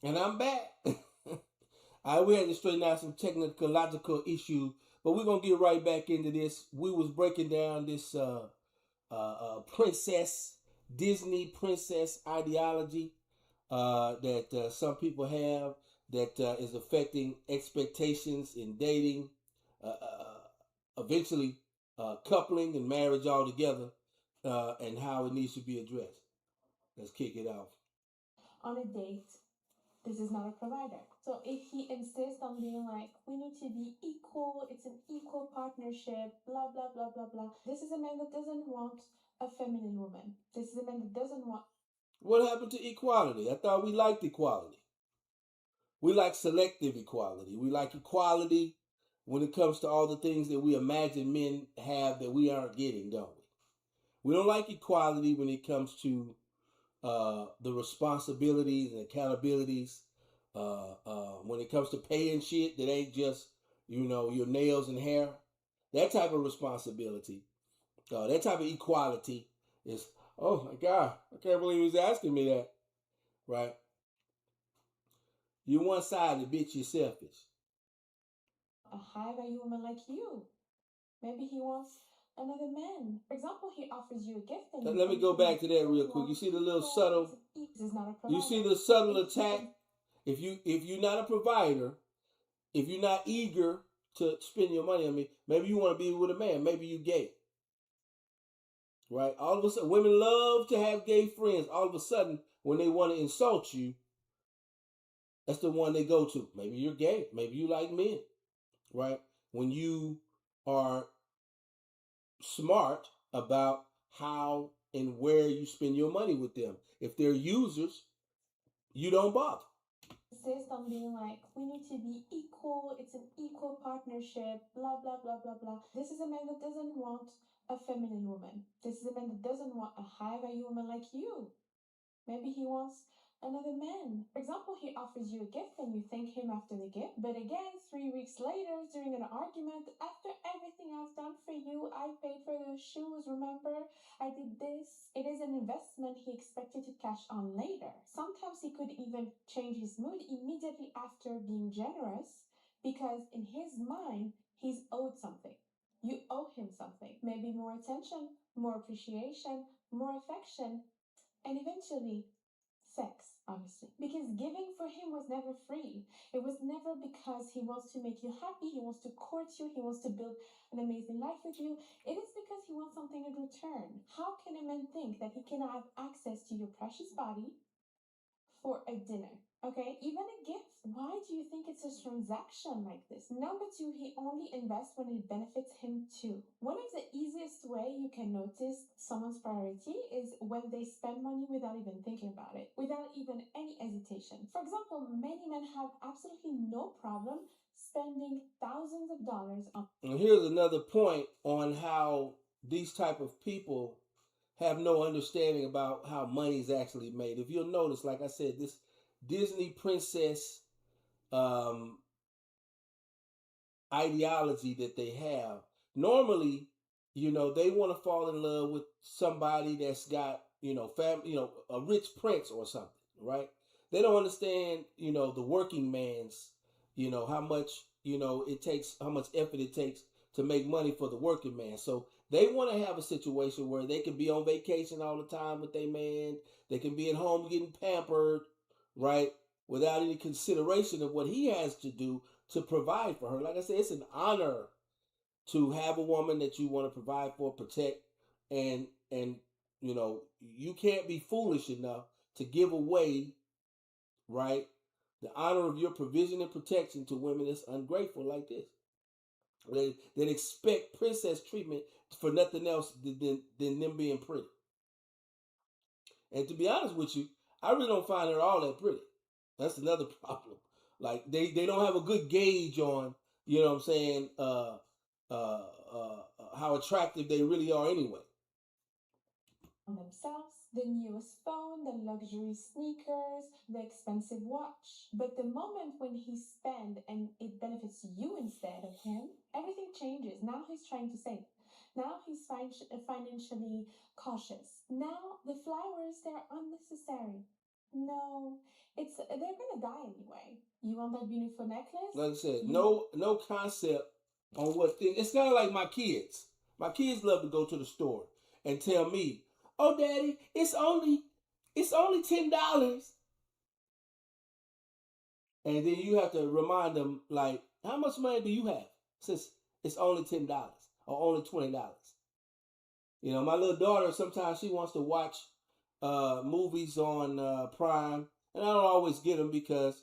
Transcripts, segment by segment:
And I'm back. We had to straighten out some technological issues, but we're gonna get right back into this. We was breaking down this princess Disney princess ideology that some people have that is affecting expectations in dating, eventually coupling and marriage altogether, and how it needs to be addressed. Let's kick it off. On a date, this is not a provider. So if he insists on being like, we need to be equal, it's an equal partnership, blah, blah, blah, blah, blah. This is a man that doesn't want a feminine woman. This is a man that doesn't want. What happened to equality? I thought we liked equality. We like selective equality. We like equality when it comes to all the things that we imagine men have that we aren't getting, don't we? We don't like equality when it comes to the responsibilities and accountabilities. When it comes to paying shit that ain't just your nails and hair, that type of responsibility, that type of equality is. Oh my God, I can't believe he's asking me that. Right? You're one sided, bitch. You're selfish. A high value woman like you. Maybe he wants another man. For example, he offers you a gift and Let me go back to that real quick. You see the little subtle. This is not a You provider. see the subtle attack. If you're not a provider, if you're not eager to spend your money on me, maybe you want to be with a man. Maybe you gay. Right? All of a sudden, women love to have gay friends. All of a sudden, when they want to insult you, that's the one they go to. Maybe you're gay. Maybe you like men. Right? When you are smart about how and where you spend your money with them. If they're users, you don't bother. Insist on being like, we need to be equal, it's an equal partnership, blah, blah, blah, blah, blah. This is a man that doesn't want a feminine woman. This is a man that doesn't want a high value woman like you. Maybe he wants another man. For example, he offers you a gift and you thank him after the gift. But again, 3 weeks later, during an argument, after everything I've done for you, I paid for those shoes, remember? I did this. It is an investment he expected to cash on later. Sometimes he could even change his mood immediately after being generous because in his mind, he's owed something. You owe him something. Maybe more attention, more appreciation, more affection, and eventually sex, honestly. Because giving for him was never free. It was never because he wants to make you happy, he wants to court you, he wants to build an amazing life with you. It is because he wants something in return. How can a man think that he can have access to your precious body for a dinner? Okay, even a gift. Why do you think it's a transaction like this? Number two, he only invests when it benefits him too. One of the easiest way you can notice someone's priority is when they spend money without even thinking about it, without even any hesitation. For example, many men have absolutely no problem spending thousands of dollars on. And here's another point on how these type of people have no understanding about how money is actually made. If you'll notice, like I said, this Disney princess um, ideology that they have. Normally, they want to fall in love with somebody that's got, a rich prince or something, right? They don't understand, the working man's, how much, it takes, how much effort it takes to make money for the working man. So they want to have a situation where they can be on vacation all the time with their man. They can be at home getting pampered, right? Without any consideration of what he has to do to provide for her. Like I said, it's an honor to have a woman that you want to provide for, protect, and you can't be foolish enough to give away, right, the honor of your provision and protection to women that's ungrateful like this. That expect princess treatment for nothing else than them being pretty. And to be honest with you, I really don't find her all that pretty. That's another problem. Like they don't have a good gauge on, what I'm saying, how attractive they really are anyway. Themselves, the newest phone, the luxury sneakers, the expensive watch. But the moment when he spends and it benefits you instead of him, everything changes. Now he's trying to save. Now he's financially cautious. Now the flowers, they're unnecessary. No, it's they're gonna die anyway. You want that beautiful necklace? Like I said, You no concept on what thing. It's kind of like my kids. My kids love to go to the store and tell me, "Oh, Daddy, it's only $10." And then you have to remind them, like, how much money do you have? Since it's only $10 or only $20. My little daughter sometimes she wants to watch movies on Prime, and I don't always get them because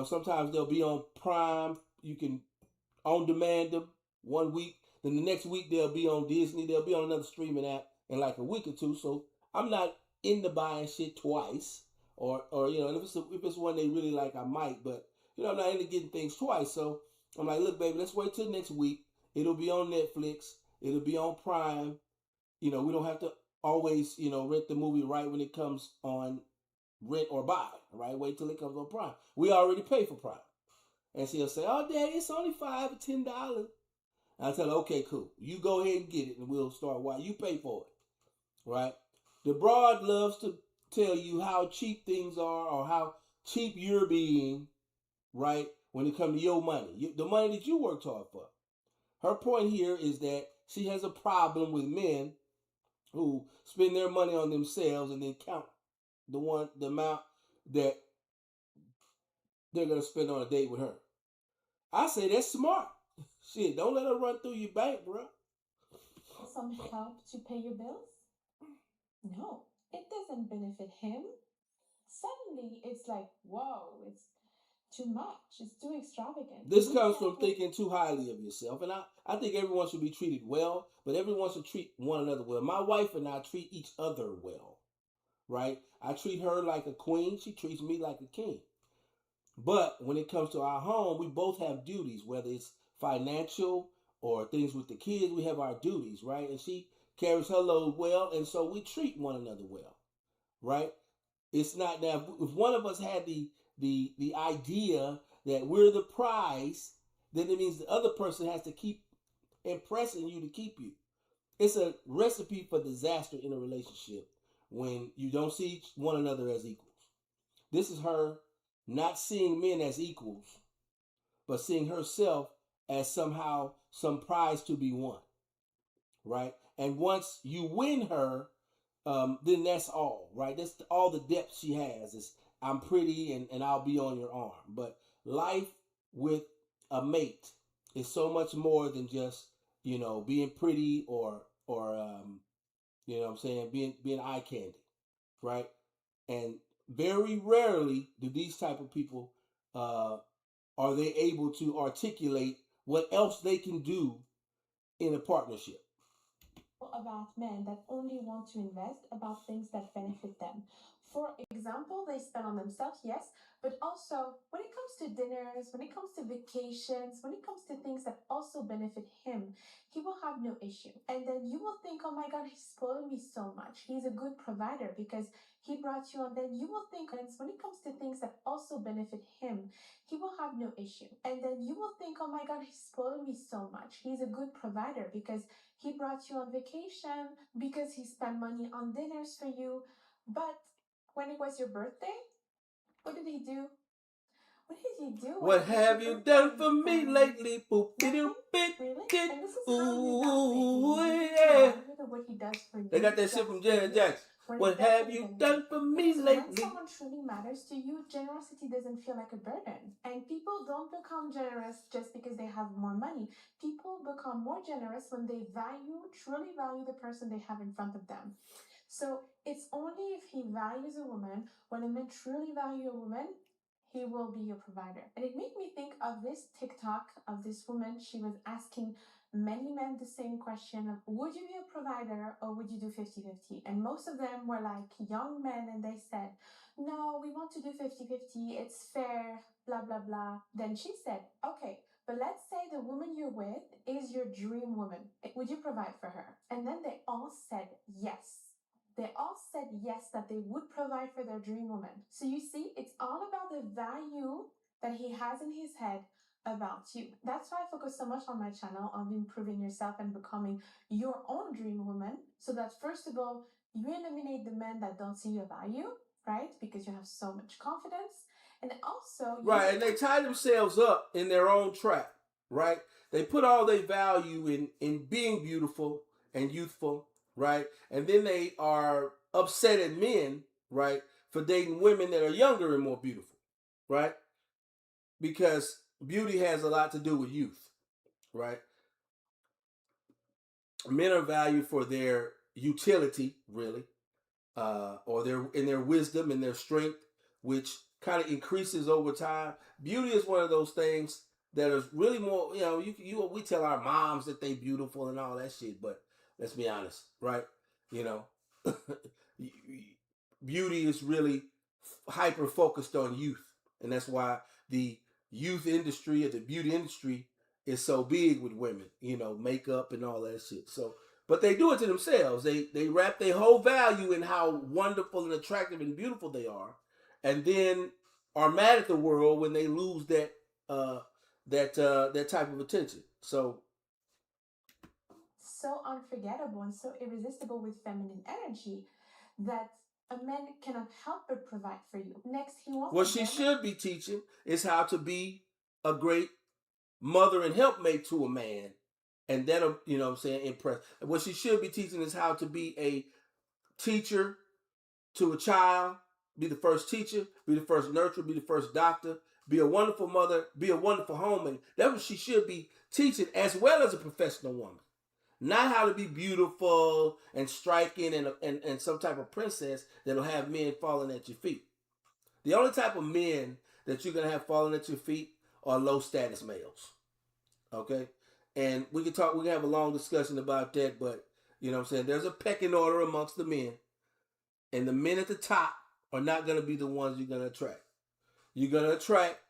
sometimes they'll be on Prime. You can on demand them one week, then the next week they'll be on Disney. They'll be on another streaming app in like a week or two. So I'm not into buying shit twice, or and if it's one they really like, I might, but I'm not into getting things twice. So I'm like, look, baby, let's wait till next week. It'll be on Netflix. It'll be on Prime. We don't have to always, rent the movie right when it comes on rent or buy, right? Wait till it comes on Prime. We already pay for Prime. And she'll say, "Oh, Daddy, it's only $5 or $10." I tell her, "Okay, cool. You go ahead and get it, and we'll start. Why you pay for it, right?" The broad loves to tell you how cheap things are or how cheap you're being, right? When it comes to your money, the money that you worked hard for. Her point here is that she has a problem with men who spend their money on themselves and then count the amount that they're gonna spend on a date with her. I say that's smart. Shit, don't let her run through your bank, bro. some help to pay your bills? No, it doesn't benefit him. Suddenly, it's like, whoa, it's too much. It's too extravagant. This comes from thinking too highly of yourself. And I think everyone should be treated well, but everyone should treat one another well. My wife and I treat each other well, right? I treat her like a queen. She treats me like a king. But when it comes to our home, we both have duties, whether it's financial or things with the kids, we have our duties, right? And she carries her load well, and so we treat one another well, right? It's not that if one of us had the idea that we're the prize, then it means the other person has to keep impressing you to keep you. It's a recipe for disaster in a relationship when you don't see one another as equals. This is her not seeing men as equals, but seeing herself as somehow some prize to be won, right? And once you win her, then that's all, right? That's all the depth she has is I'm pretty and I'll be on your arm. But life with a mate is so much more than just being pretty or what I'm saying, being eye candy, right? And very rarely do these type of people are they able to articulate what else they can do in a partnership. About men that only want to invest about things that benefit them. For example, they spend on themselves, yes, but also when it comes to dinners, when it comes to vacations, when it comes to things that also benefit him, he will have no issue. And then you will think, oh my God, he's spoiled me so much. He's a good provider because he brought you on. Then you will think, when it comes to things that also benefit him, he will have no issue. And then you will think, oh my God, he spoiled me so much. He's a good provider because he brought you on vacation, because he spent money on dinners for you. But when it was your birthday, what did he do? What did he do? What have you done for me lately? Boop, Nothing? bit, Really? bit. And this is how Ooh, you yeah. what he does for you. They got that shit from Janet Jackson. What have you done for me Because when lately? someone truly matters to you, generosity doesn't feel like a burden. And people don't become generous just because they have more money. People become more generous when they truly value the person they have in front of them. So it's only if he values a woman, when a man truly values a woman, he will be your provider. And it made me think of this TikTok of this woman. She was asking many men the same question of, would you be a provider or would you do 50-50? And most of them were like young men, and they said, no, we want to do 50-50. It's fair, blah, blah, blah. Then she said, okay, but let's say the woman you're with is your dream woman. Would you provide for her? And then they all said yes. They all said yes, that they would provide for their dream woman. So you see, it's all about the value that he has in his head about you. That's why I focus so much on my channel on improving yourself and becoming your own dream woman. So that first of all, you eliminate the men that don't see your value. right? Because you have so much confidence. And also, Right, and they tie themselves up in their own trap, right? They put all their value in being beautiful and youthful, right? And then they are upset at men, right, for dating women that are younger and more beautiful, right? Because beauty has a lot to do with youth, right? Men are valued for their utility, really, or their wisdom and their strength, which kind of increases over time. Beauty is one of those things that is really more. We tell our moms that they beautiful and all that shit, but let's be honest, right? You know, beauty is really hyper focused on youth, and that's why the youth industry or the beauty industry is so big with women. Makeup and all that shit. So but they do it to themselves. They wrap their whole value in how wonderful and attractive and beautiful they are, and then are mad at the world when they lose that type of attention. So unforgettable and so irresistible with feminine energy that a man cannot help but provide for you. Next, he wants what she should be teaching is how to be a great mother and helpmate to a man, and that'll impress. What she should be teaching is how to be a teacher to a child, be the first teacher, be the first nurturer, be the first doctor, be a wonderful mother, be a wonderful home. And that's what she should be teaching, as well as a professional woman. Not how to be beautiful and striking and some type of princess that'll have men falling at your feet. The only type of men that you're going to have falling at your feet are low status males. Okay? And we can have a long discussion about that, but there's a pecking order amongst the men. And the men at the top are not going to be the ones you're going to attract. You're going to attract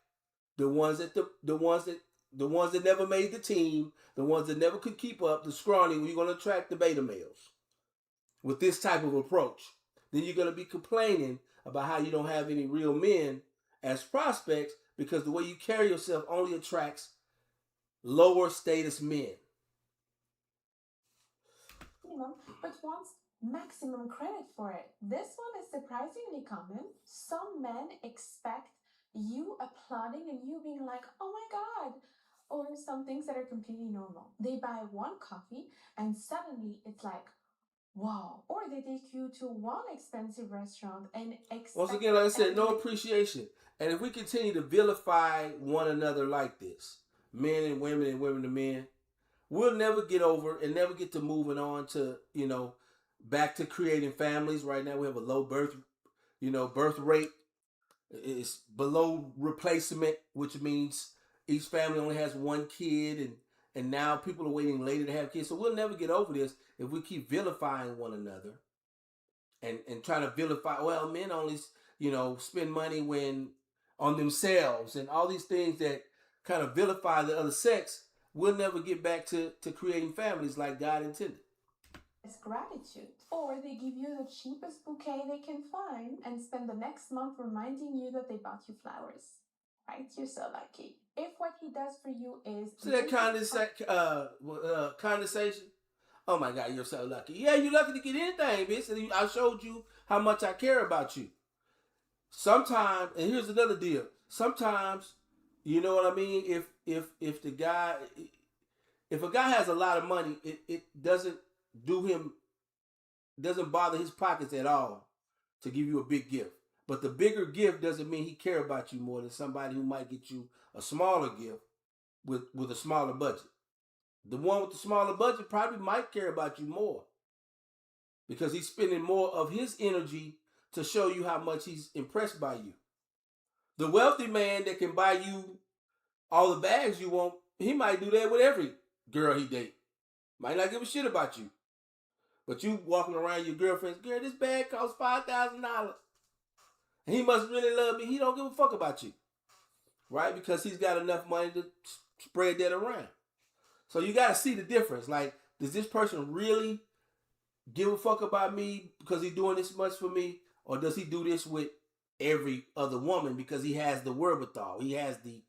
the ones that never made the team, the ones that never could keep up, the scrawny. You're going to attract the beta males with this type of approach. Then you're going to be complaining about how you don't have any real men as prospects because the way you carry yourself only attracts lower status men. But wants maximum credit for it. This one is surprisingly common. Some men expect you applauding and you being like, oh my God, or some things that are completely normal. They buy one coffee and suddenly it's like, wow. Or they take you to one expensive restaurant and expect. Once again, like I said, no appreciation. And if we continue to vilify one another like this, men and women to men, we'll never get over and never get to moving on to, back to creating families. Right now we have a low birth rate. It's below replacement, which means each family only has one kid, and now people are waiting later to have kids. So we'll never get over this if we keep vilifying one another and trying to vilify. Well, men only spend money when on themselves and all these things that kind of vilify the other sex. We'll never get back to creating families like God intended. It's gratitude. Or they give you the cheapest bouquet they can find and spend the next month reminding you that they bought you flowers. Right? You're so lucky. If what he does for you is... So that condensation. Oh my God, you're so lucky. Yeah, you're lucky to get anything, bitch. I showed you how much I care about you. Sometimes, and here's another deal. Sometimes, you know what I mean? If a guy has a lot of money, it doesn't bother his pockets at all to give you a big gift. But the bigger gift doesn't mean he care about you more than somebody who might get you a smaller gift with a smaller budget. The one with the smaller budget probably might care about you more because he's spending more of his energy to show you how much he's impressed by you. The wealthy man that can buy you all the bags you want, he might do that with every girl he date. Might not give a shit about you. But you walking around your girlfriend's, girl, this bag costs $5,000. And he must really love me. He don't give a fuck about you. Right? Because he's got enough money to spread that around. So you got to see the difference. Like, does this person really give a fuck about me because he's doing this much for me? Or does he do this with every other woman because he has the wherewithal? He has the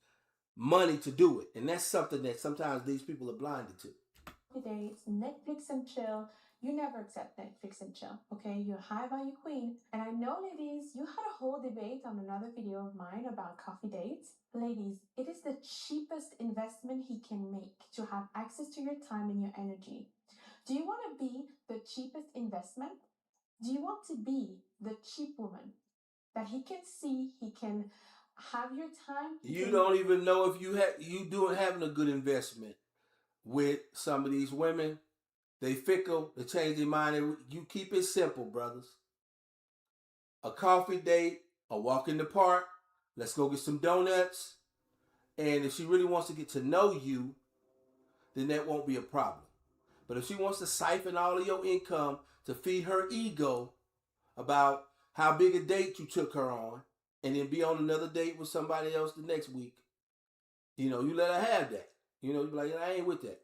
money to do it. And that's something that sometimes these people are blinded to. Days, Netflix and chill. You never accept Netflix and chill, okay? You're a high value queen. And I know, ladies, you had a whole debate on another video of mine about coffee dates. Ladies, it is the cheapest investment he can make to have access to your time and your energy. Do you want to be the cheapest investment? Do you want to be the cheap woman that he can see, he can have your time? You don't even know if you having a good investment with some of these women. They fickle, they change their mind. You keep it simple, brothers. A coffee date, a walk in the park, let's go get some donuts. And if she really wants to get to know you, then that won't be a problem. But if she wants to siphon all of your income to feed her ego about how big a date you took her on, and then be on another date with somebody else the next week, you let her have that. You be like, I ain't with that.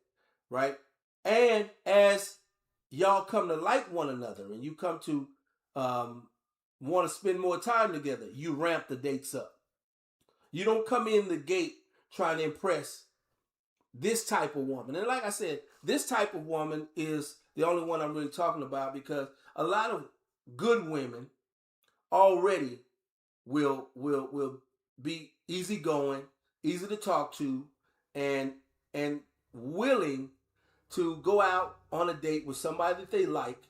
Right? And as y'all come to like one another and you come to want to spend more time together, you ramp the dates up. You don't come in the gate trying to impress this type of woman. And like I said, this type of woman is the only one I'm really talking about, because a lot of good women already will be easygoing, easy to talk to, and willing to go out on a date with somebody that they like.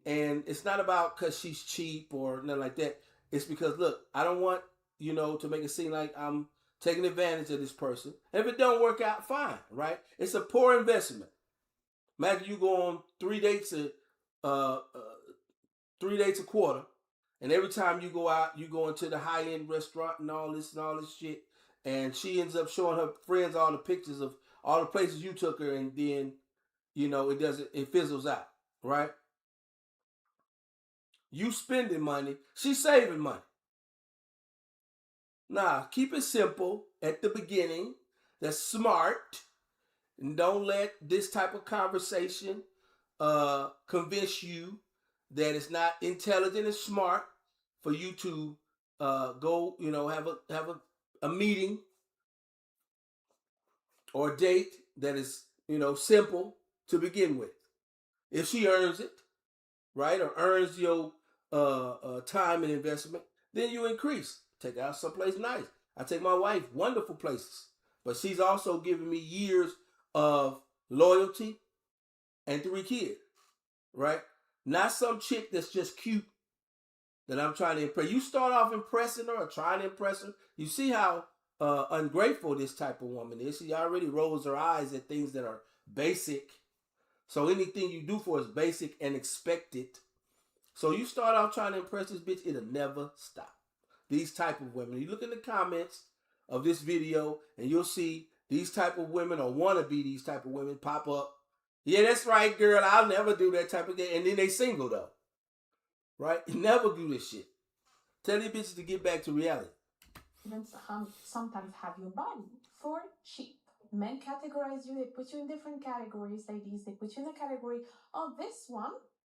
And it's not about because she's cheap or nothing like that. It's because, look, I don't want to make it seem like I'm taking advantage of this person. And if it don't work out, fine, right? It's a poor investment. Imagine you go on 3 dates a quarter, and every time you go out, you go into the high end restaurant and all this shit, and she ends up showing her friends all the pictures of all the places you took her, and then it fizzles out, right? You spending money, she's saving money. Nah, keep it simple at the beginning. That's smart. And don't let this type of conversation convince you that it's not intelligent and smart for you to go, have a meeting or a date that is, simple to begin with. If she earns it, right, or earns your time and investment, then you increase. Take her out someplace nice. I take my wife wonderful places, but she's also given me years of loyalty and 3 kids, right? Not some chick that's just cute that I'm trying to impress. You start off impressing her or trying to impress her. You see how ungrateful this type of woman is. She already rolls her eyes at things that are basic. So anything you do for her is basic and expected. So you start out trying to impress this bitch, it'll never stop. These type of women. You look in the comments of this video and you'll see these type of women, or wanna be these type of women, pop up. Yeah, that's right, girl. I'll never do that type of thing. And then they single though. Right? Never do this shit. Tell these bitches to get back to reality. Sometimes have your body for cheap. Men categorize you, they put you in different categories, ladies. They put you in the category, oh, this one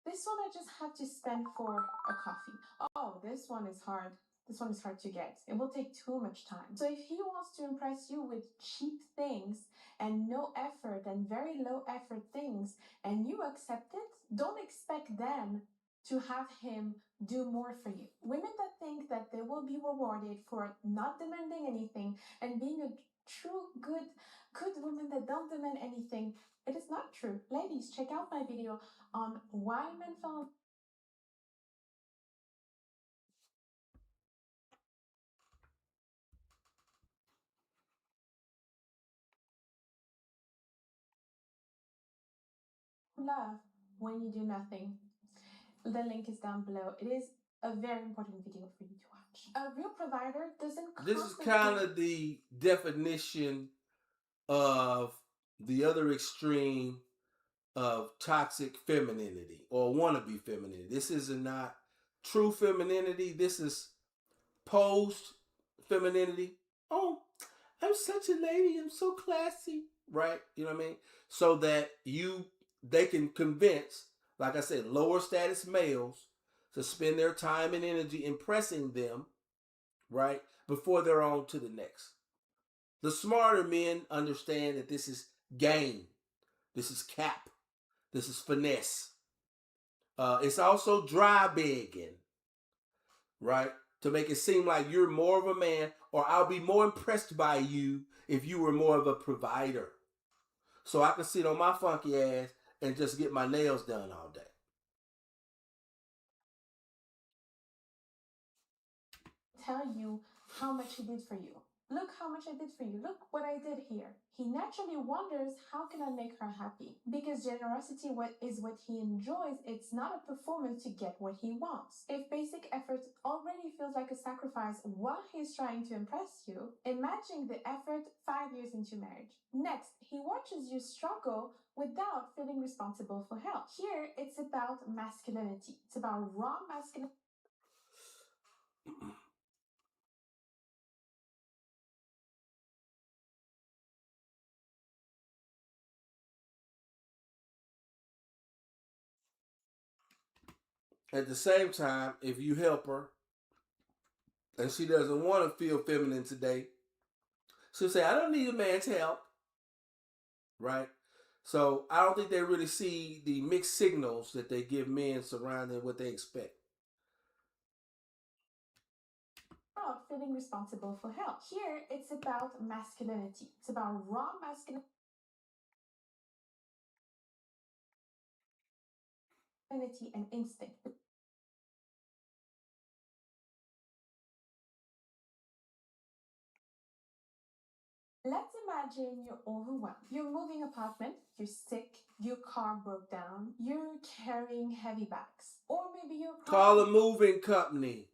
I just have to spend for a coffee. Oh, this one is hard. This one is hard to get. It will take too much time. So if he wants to impress you with cheap things and no effort and very low effort things, and you accept it, don't expect them to have him do more for you. Women that think that they will be rewarded for not demanding anything and being a true good woman that don't demand anything, it is not true. Ladies, check out my video on why men fall in love when you do nothing. The link is down below. It is a very important video for you to watch. A real provider doesn't. This is kind of the definition of the other extreme of toxic femininity or wannabe femininity. This is not true femininity. This is posed femininity. Oh, I'm such a lady. I'm so classy. Right? You know what I mean? So that they can convince, like I said, lower status males to spend their time and energy impressing them, right, before they're on to the next. The smarter men understand that this is game. This is cap. This is finesse. It's also dry begging, right? To make it seem like you're more of a man, or I'll be more impressed by you if you were more of a provider. So I can sit on my funky ass and just get my nails done all day. Tell you how much he did for you. Look how much I did for you. Look what I did here. He naturally wonders, how can I make her happy? Because generosity is what he enjoys. It's not a performance to get what he wants. If basic effort already feels like a sacrifice while he's trying to impress you, imagine the effort 5 years into marriage. Next, he watches you struggle without feeling responsible for help. Here, it's about masculinity. It's about raw masculinity. At the same time, if you help her and she doesn't want to feel feminine today, she'll say, I don't need a man's help, right? So I don't think they really see the mixed signals that they give men surrounding what they expect. About feeling responsible for help. Here, it's about masculinity. It's about raw masculinity and instinct. Let's imagine you're overwhelmed. You're moving apartment, you're sick, your car broke down, you're carrying heavy bags, or maybe you're Call a moving company.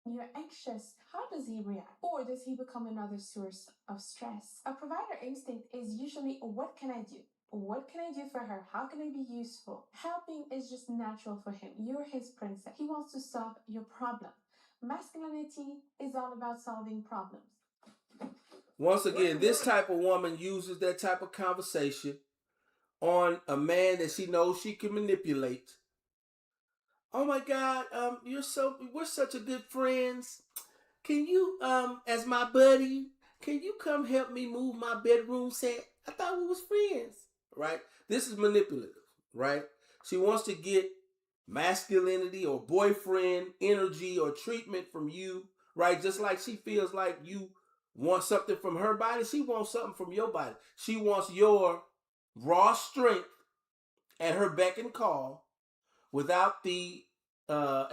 you're anxious. How does he react? Or does he become another source of stress? A provider instinct is usually, what can I do? What can I do for her? How can I be useful? Helping is just natural for him. You're his princess. He wants to solve your problem. Masculinity is all about solving problems. Once again, this type of woman uses that type of conversation on a man that she knows she can manipulate. Oh my God, we're such a good friends. Can you, as my buddy, can you come help me move my bedroom set? I thought we was friends, right? This is manipulative, right? She wants to get masculinity or boyfriend energy or treatment from you, right? Just like she feels like you want something from her body, she wants something from your body. She wants your raw strength at her beck and call without the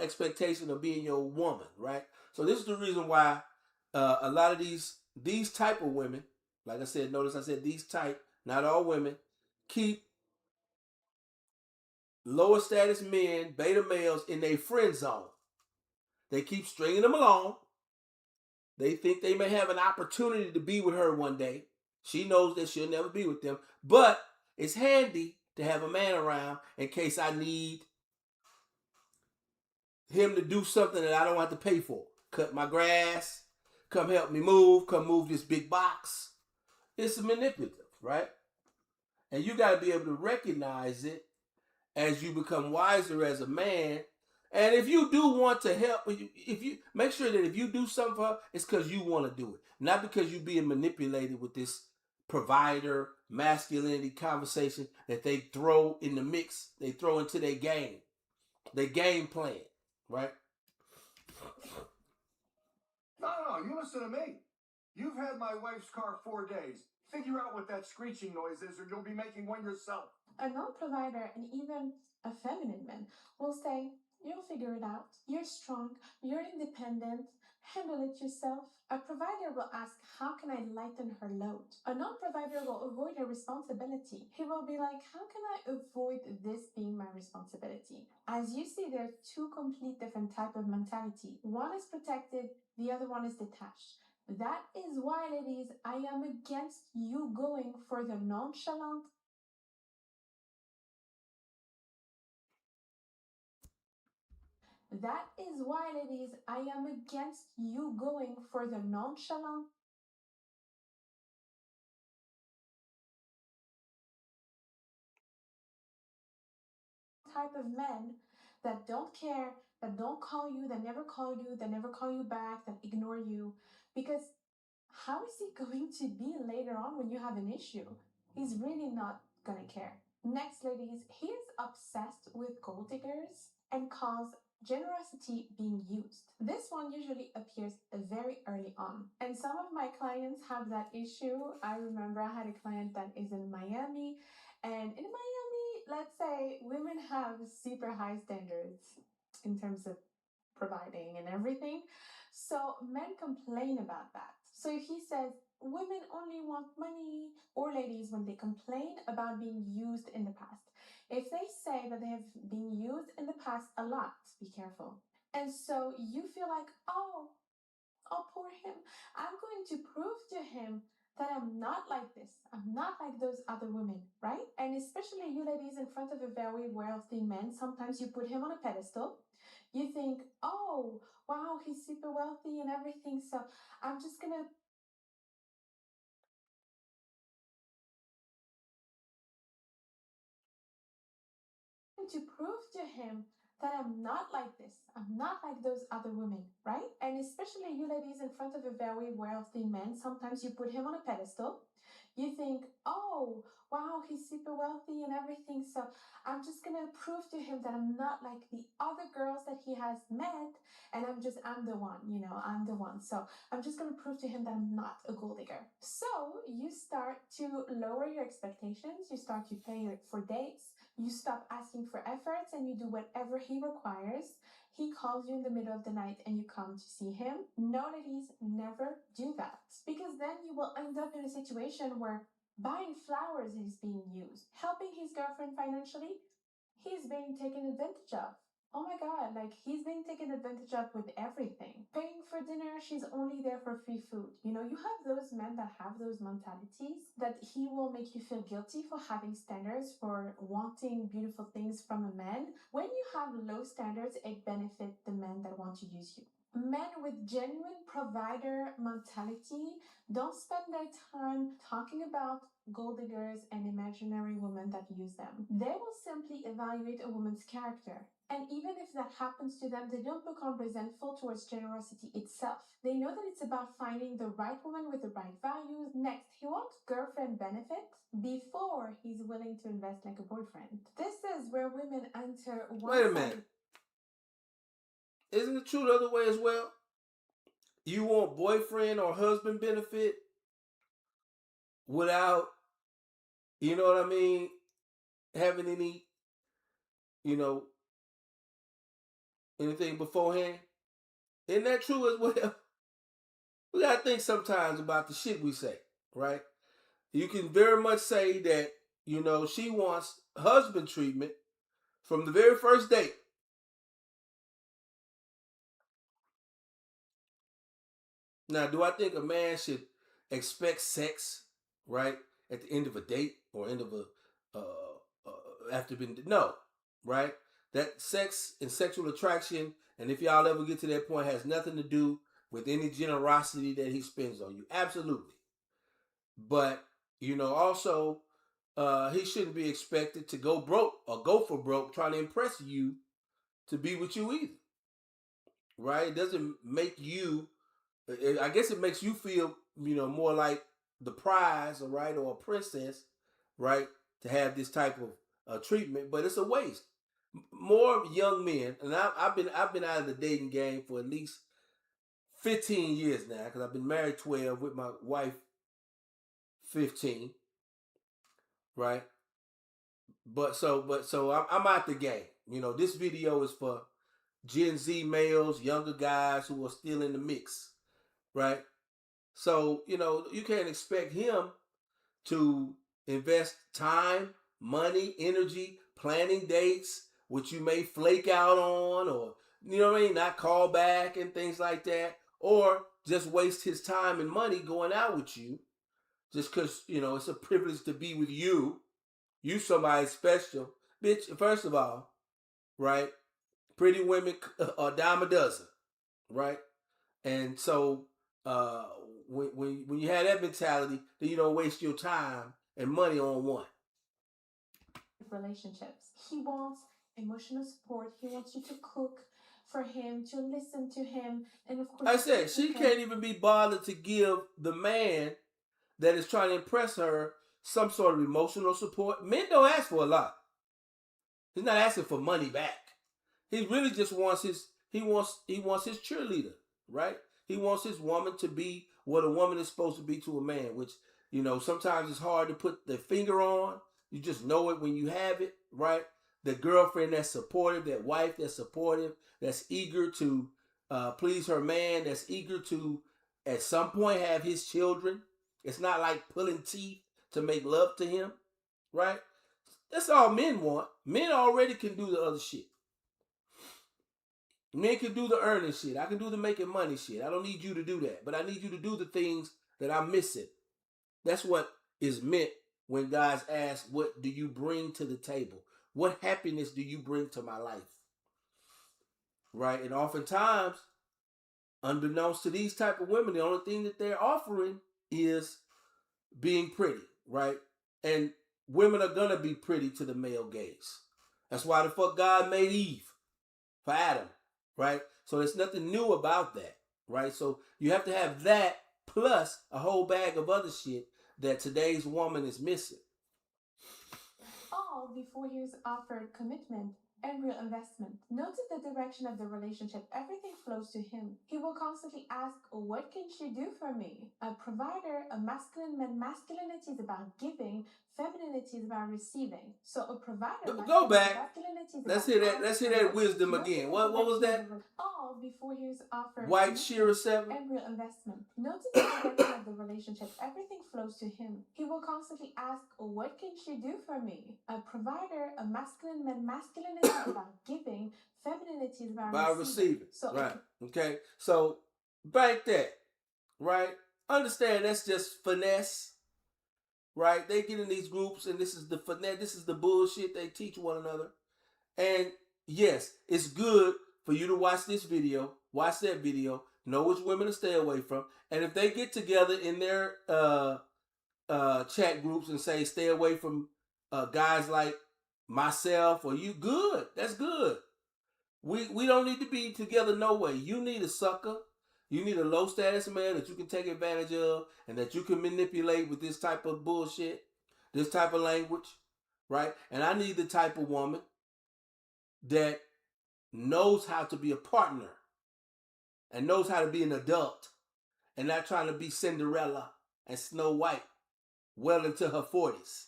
expectation of being your woman, right? So this is the reason why a lot of these type of women, like I said, notice I said these type, not all women, keep lower status men, beta males in their friend zone. They keep stringing them along. They think they may have an opportunity to be with her one day. She knows that she'll never be with them, but it's handy to have a man around in case I need him to do something that I don't have to pay for. Cut my grass, come help me move, come move this big box. It's manipulative, right? And you got to be able to recognize it as you become wiser as a man. And if you do want to help, if you make sure that if you do something for her, it's because you want to do it, not because you're being manipulated with this provider masculinity conversation that they throw in the mix, they throw into their game plan, right? No, no, no, you listen to me. You've had my wife's car 4 days. Figure out what that screeching noise is, or you'll be making one yourself. A non-provider and even a feminine man will say, you'll figure it out. You're strong. You're independent. Handle it yourself. A provider will ask, how can I lighten her load? A non-provider will avoid a responsibility. He will be like, how can I avoid this being my responsibility? As you see, there are two complete different type of mentality. One is protected, the other one is detached. That is why, ladies, I am against you going for the nonchalant. That is why, ladies, I am against you going for the nonchalant type of men that don't care, that don't call you, that never call you, that never call you back, that ignore you. Because how is he going to be later on when you have an issue? He's really not gonna care. Next, ladies, he is obsessed with gold diggers and calls generosity being used. This one usually appears very early on. And some of my clients have that issue. I remember I had a client that is in Miami, and in Miami, let's say women have super high standards in terms of providing and everything. So men complain about that. So if he says women only want money, or ladies, when they complain about being used in the past, if they say that they have been used in the past a lot, be careful. And so you feel like, oh, poor him. I'm going to prove to him that I'm not like this. I'm not like those other women, right? And especially you ladies in front of a very wealthy man, sometimes you put him on a pedestal. You think, oh, wow, he's super wealthy and everything. So I'm just going to prove to him that I'm not like this. I'm not like those other women, right? And especially you ladies in front of a very wealthy man, sometimes you put him on a pedestal. You think, oh, wow, he's super wealthy and everything. So I'm just going to prove to him that I'm not like the other girls that he has met. And I'm the one, I'm the one. So I'm just going to prove to him that I'm not a gold digger. So you start to lower your expectations. You start to pay for dates. You stop asking for efforts and you do whatever he requires. He calls you in the middle of the night and you come to see him. No, ladies, never do that. Because then you will end up in a situation where buying flowers is being used, helping his girlfriend financially, he's being taken advantage of. Oh my god, like he's being taken advantage of with everything. Paying for dinner, she's only there for free food. You have those men that have those mentalities that he will make you feel guilty for having standards, for wanting beautiful things from a man. When you have low standards, it benefits the men that want to use you. Men with genuine provider mentality don't spend their time talking about gold diggers and imaginary women that use them. They will simply evaluate a woman's character. And even if that happens to them, they don't become resentful towards generosity itself. They know that it's about finding the right woman with the right values. Next, he wants girlfriend benefit before he's willing to invest like a boyfriend. This is where women enter one. Wait a minute. Isn't it true the other way as well? You want boyfriend or husband benefit without, you know what I mean, having any, you know, anything beforehand? Isn't that true as well? We gotta think sometimes about the shit we say, right? You can very much say that, she wants husband treatment from the very first date. Now, do I think a man should expect sex, right, at the end of a date or end of after been no, right? That sex and sexual attraction, and if y'all ever get to that point, has nothing to do with any generosity that he spends on you. Absolutely, but also, he shouldn't be expected to go broke or go for broke trying to impress you to be with you either, right? It doesn't make you. I guess it makes you feel, more like the prize, all right, or a princess, right, to have this type of treatment. But it's a waste. More young men, and I've been out of the dating game for at least 15 years now because I've been married 12 with my wife 15, right? But so I'm out the game. This video is for Gen Z males, younger guys who are still in the mix, right? So, you can't expect him to invest time, money, energy, planning dates, which you may flake out on, or, not call back and things like that, or just waste his time and money going out with you just because, it's a privilege to be with you. You somebody special. Bitch, first of all, right? Pretty women are a dime a dozen, right? And so uh, when you have that mentality, then you don't waste your time and money on one. Relationships. He wants emotional support. He wants you to cook for him, to listen to him, and of course, I said she can't even be bothered to give the man that is trying to impress her some sort of emotional support. Men don't ask for a lot. He's not asking for money back. He really just wants his he wants his cheerleader, right? He wants his woman to be what a woman is supposed to be to a man, which, sometimes it's hard to put the finger on. You just know it when you have it, right? The girlfriend that's supportive, that wife that's supportive, that's eager to please her man, that's eager to at some point have his children. It's not like pulling teeth to make love to him, right? That's all men want. Men already can do the other shit. Men can do the earning shit. I can do the making money shit. I don't need you to do that. But I need you to do the things that I'm missing. That's what is meant when guys ask, what do you bring to the table? What happiness do you bring to my life? Right? And oftentimes, unbeknownst to these type of women, the only thing that they're offering is being pretty, right? And women are going to be pretty to the male gaze. That's why the fuck God made Eve for Adam, right? So there's nothing new about that, right? So you have to have that plus a whole bag of other shit that today's woman is missing. All before he was offered commitment and real investment. Notice the direction of the relationship. Everything flows to him. He will constantly ask, what can she do for me? A provider, a masculine man. Masculinity is about giving. Femininity is about receiving. So a provider. Go back. Let's hear that. Let's hear that wisdom again. What was that? All before he was offered White Shearer 7 and real investment. Notice the direction of the relationship. Everything flows to him. He will constantly ask, what can she do for me? A provider, a masculine man. Masculinity is about giving. Femininity is about receiving. So, right. Okay. So back that. Right. Understand that's just finesse. Right. They get in these groups and this is the finesse. This is the bullshit they teach one another. And yes, it's good for you to watch this video, watch that video, know which women to stay away from. And if they get together in their chat groups and say stay away from guys like myself or you, good. That's good. We don't need to be together no way. You need a sucker. You need a low status man that you can take advantage of and that you can manipulate with this type of bullshit, this type of language, right? And I need the type of woman that knows how to be a partner and knows how to be an adult and not trying to be Cinderella and Snow White well into her 40s.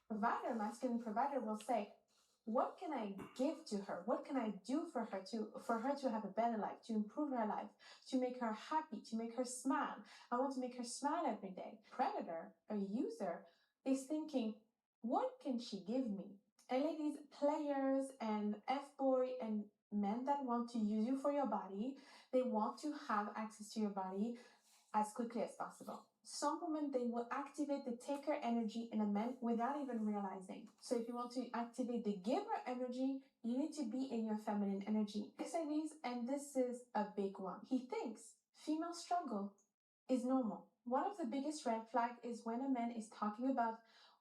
Provider, masculine provider will say, what can I give to her? What can I do for her to have a better life, to improve her life, to make her happy, to make her smile? I want to make her smile every day. Predator, a user, is thinking, what can she give me? And ladies, players and F-boy and men that want to use you for your body, they want to have access to your body as quickly as possible. Some women, they will activate the taker energy in a man without even realizing. So if you want to activate the giver energy, you need to be in your feminine energy. Ladies, and this is a big one. He thinks female struggle is normal. One of the biggest red flags is when a man is talking about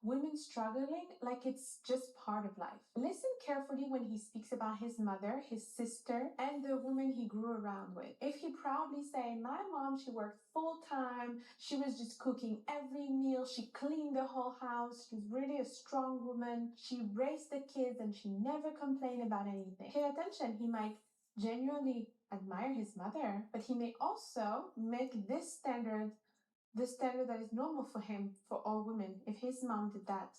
women struggling like it's just part of life. Listen carefully when he speaks about his mother, his sister, and the woman he grew around with. If he proudly say, my mom, she worked full time, she was just cooking every meal, she cleaned the whole house, she was really a strong woman, she raised the kids and she never complained about anything. Pay attention, he might genuinely admire his mother, but he may also make this standard the standard that is normal for him, for all women. If his mom did that,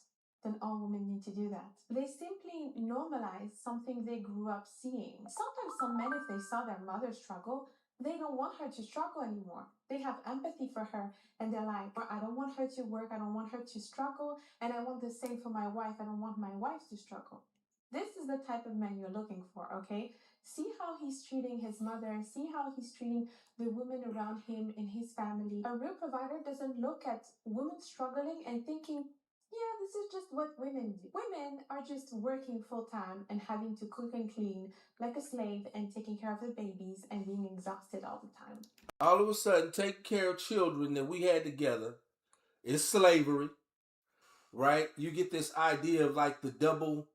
then all women need to do that. They simply normalize something they grew up seeing. Sometimes some men, if they saw their mother struggle, they don't want her to struggle anymore. They have empathy for her and they're like, I don't want her to work, I don't want her to struggle, and I want the same for my wife. I don't want my wife to struggle. This is the type of man you're looking for, okay? See how he's treating his mother, see how he's treating the women around him in his family. A real provider doesn't look at women struggling and thinking, yeah, this is just what women do. Women are just working full time and having to cook and clean like a slave and taking care of the babies and being exhausted all the time. All of a sudden, taking care of children that we had together is slavery, right? You get this idea of like the double.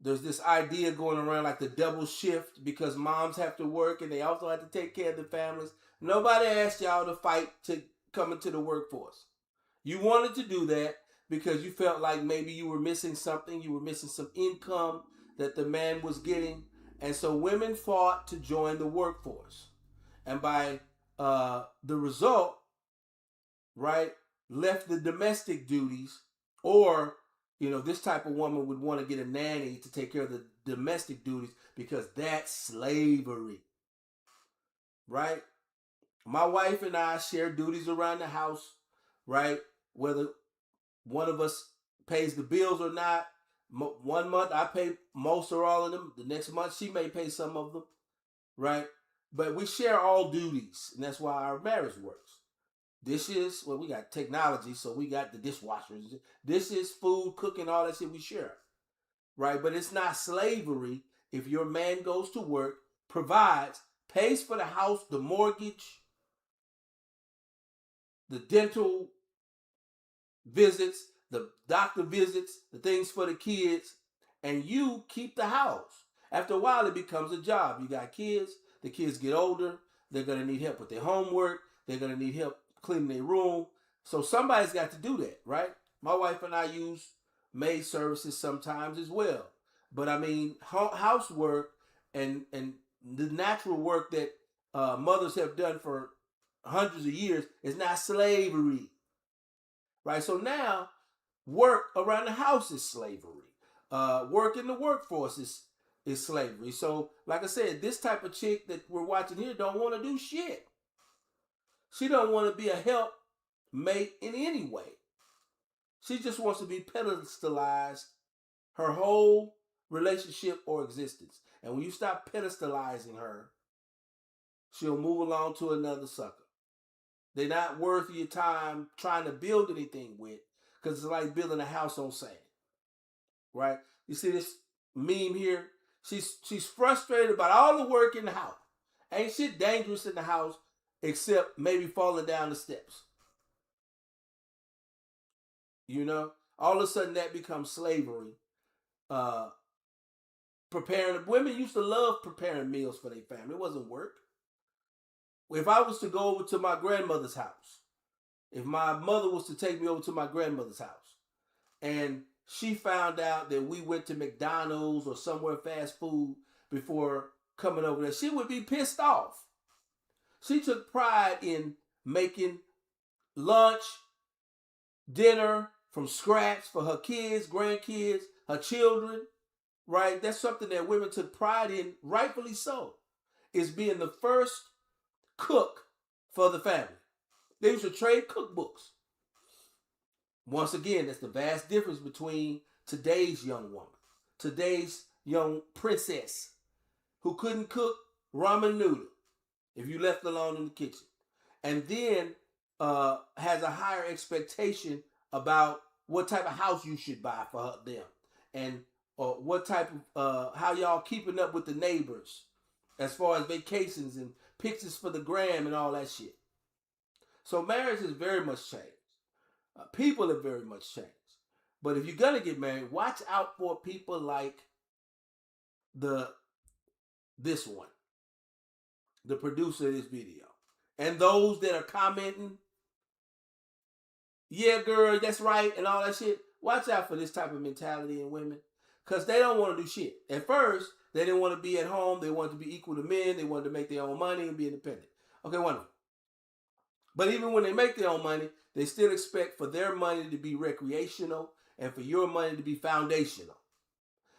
There's this idea going around like the double shift because moms have to work and they also have to take care of the families. Nobody asked y'all to fight to come into the workforce. You wanted to do that because you felt like maybe you were missing something. You were missing some income that the man was getting. And so women fought to join the workforce. And by the result, right, left the domestic duties, or, this type of woman would want to get a nanny to take care of the domestic duties because that's slavery, right? My wife and I share duties around the house, right? Whether one of us pays the bills or not. One month I pay most or all of them. The next month she may pay some of them, right? But we share all duties, and that's why our marriage works. Dishes, well, we got technology, so we got the dishwashers. Dishes, food, cooking, all that shit we share, right? But it's not slavery if your man goes to work, provides, pays for the house, the mortgage, the dental visits, the doctor visits, the things for the kids, and you keep the house. After a while, it becomes a job. You got kids, the kids get older, they're going to need help with their homework, they're going to need help cleaning their room. So somebody's got to do that, right? My wife and I use maid services sometimes as well. But I mean, housework and the natural work that mothers have done for hundreds of years is not slavery, right? So now work around the house is slavery. Work in the workforce is slavery. So, like I said, this type of chick that we're watching here don't want to do shit. She don't want to be a help mate in any way. She just wants to be pedestalized her whole relationship or existence. And when you stop pedestalizing her, she'll move along to another sucker. They're not worth your time trying to build anything with, because it's like building a house on sand, right? You see this meme here? She's frustrated about all the work in the house. Ain't shit dangerous in the house except maybe falling down the steps. All of a sudden that becomes slavery. Preparing women used to love preparing meals for their family. It wasn't work. If I was to go over to my grandmother's house, if my mother was to take me over to my grandmother's house, and she found out that we went to McDonald's or somewhere fast food before coming over there, she would be pissed off. She took pride in making lunch, dinner from scratch for her kids, grandkids, her children, right? That's something that women took pride in, rightfully so, is being the first cook for the family. They used to trade cookbooks. Once again, that's the vast difference between today's young woman, today's young princess who couldn't cook ramen noodle if you left alone in the kitchen, and then has a higher expectation about what type of house you should buy for them, and what type of how y'all keeping up with the neighbors as far as vacations and pictures for the gram and all that shit. So marriage has very much changed. People have very much changed. But if you're gonna get married, watch out for people like this one, the producer of this video, and those that are commenting, yeah, girl, that's right, and all that shit. Watch out for this type of mentality in women, because they don't want to do shit. At first, they didn't want to be at home. They wanted to be equal to men. They wanted to make their own money and be independent. Okay, wonderful. But even when they make their own money, they still expect for their money to be recreational and for your money to be foundational.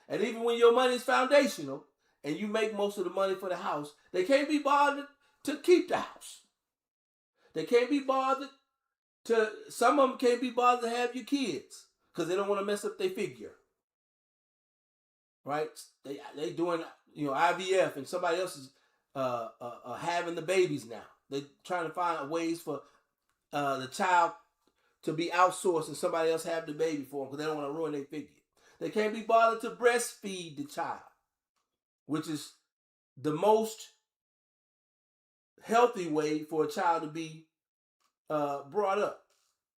And even when your money is foundational and you make most of the money for the house, they can't be bothered to keep the house. They can't be bothered some of them can't be bothered to have your kids because they don't want to mess up their figure. Right? They doing IVF, and somebody else is having the babies now. They're trying to find ways for the child to be outsourced and somebody else have the baby for them because they don't want to ruin their figure. They can't be bothered to breastfeed the child, which is the most healthy way for a child to be brought up.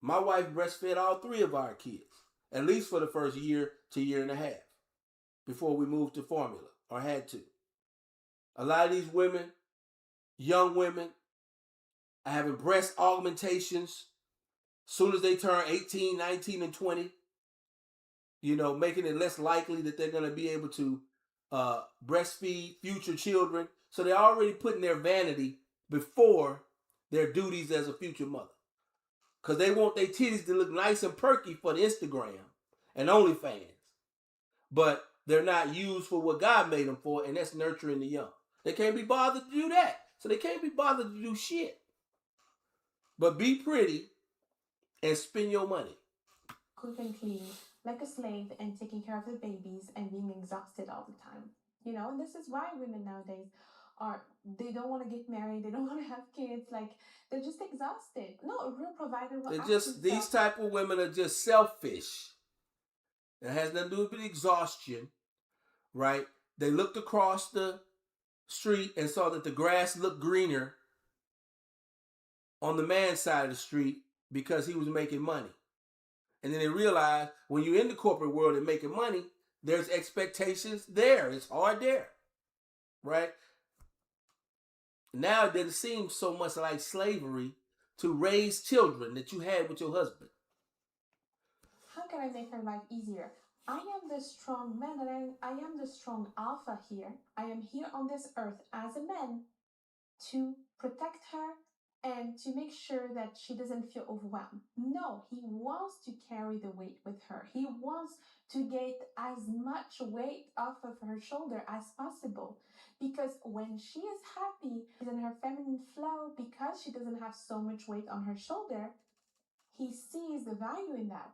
My wife breastfed all 3 of our kids, at least for the first year to year and a half, before we moved to formula, or had to. A lot of these women, young women, are having breast augmentations, Soon as they turn 18, 19, and 20, making it less likely that they're going to be able to breastfeed future children. So they're already putting their vanity before their duties as a future mother. Because they want their titties to look nice and perky for the Instagram and OnlyFans. But they're not used for what God made them for, and that's nurturing the young. They can't be bothered to do that. So they can't be bothered to do shit. But be pretty and spend your money. Cook and clean like a slave and taking care of the babies and being exhausted all the time. And this is why women nowadays they don't want to get married, they don't want to have kids, like they're just exhausted. No, a real provider will ask himself, these type of women are just selfish. It has nothing to do with exhaustion, right? They looked across the street and saw that the grass looked greener on the man's side of the street because he was making money. And then they realized when you're in the corporate world and making money, there's expectations there. It's hard there, right? Now it doesn't seem so much like slavery to raise children that you had with your husband. How can I make her life easier? I am the strong man and I am the strong alpha here. I am here on this earth as a man to protect her and to make sure that she doesn't feel overwhelmed. No, he wants to carry the weight with her. He wants to get as much weight off of her shoulder as possible. Because when she is happy, she's in her feminine flow, because she doesn't have so much weight on her shoulder, he sees the value in that.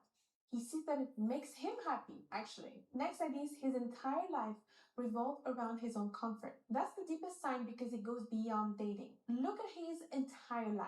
He sees that it makes him happy, actually. Next idea is his entire life revolve around his own comfort. That's the deepest sign because it goes beyond dating. Look at his entire life.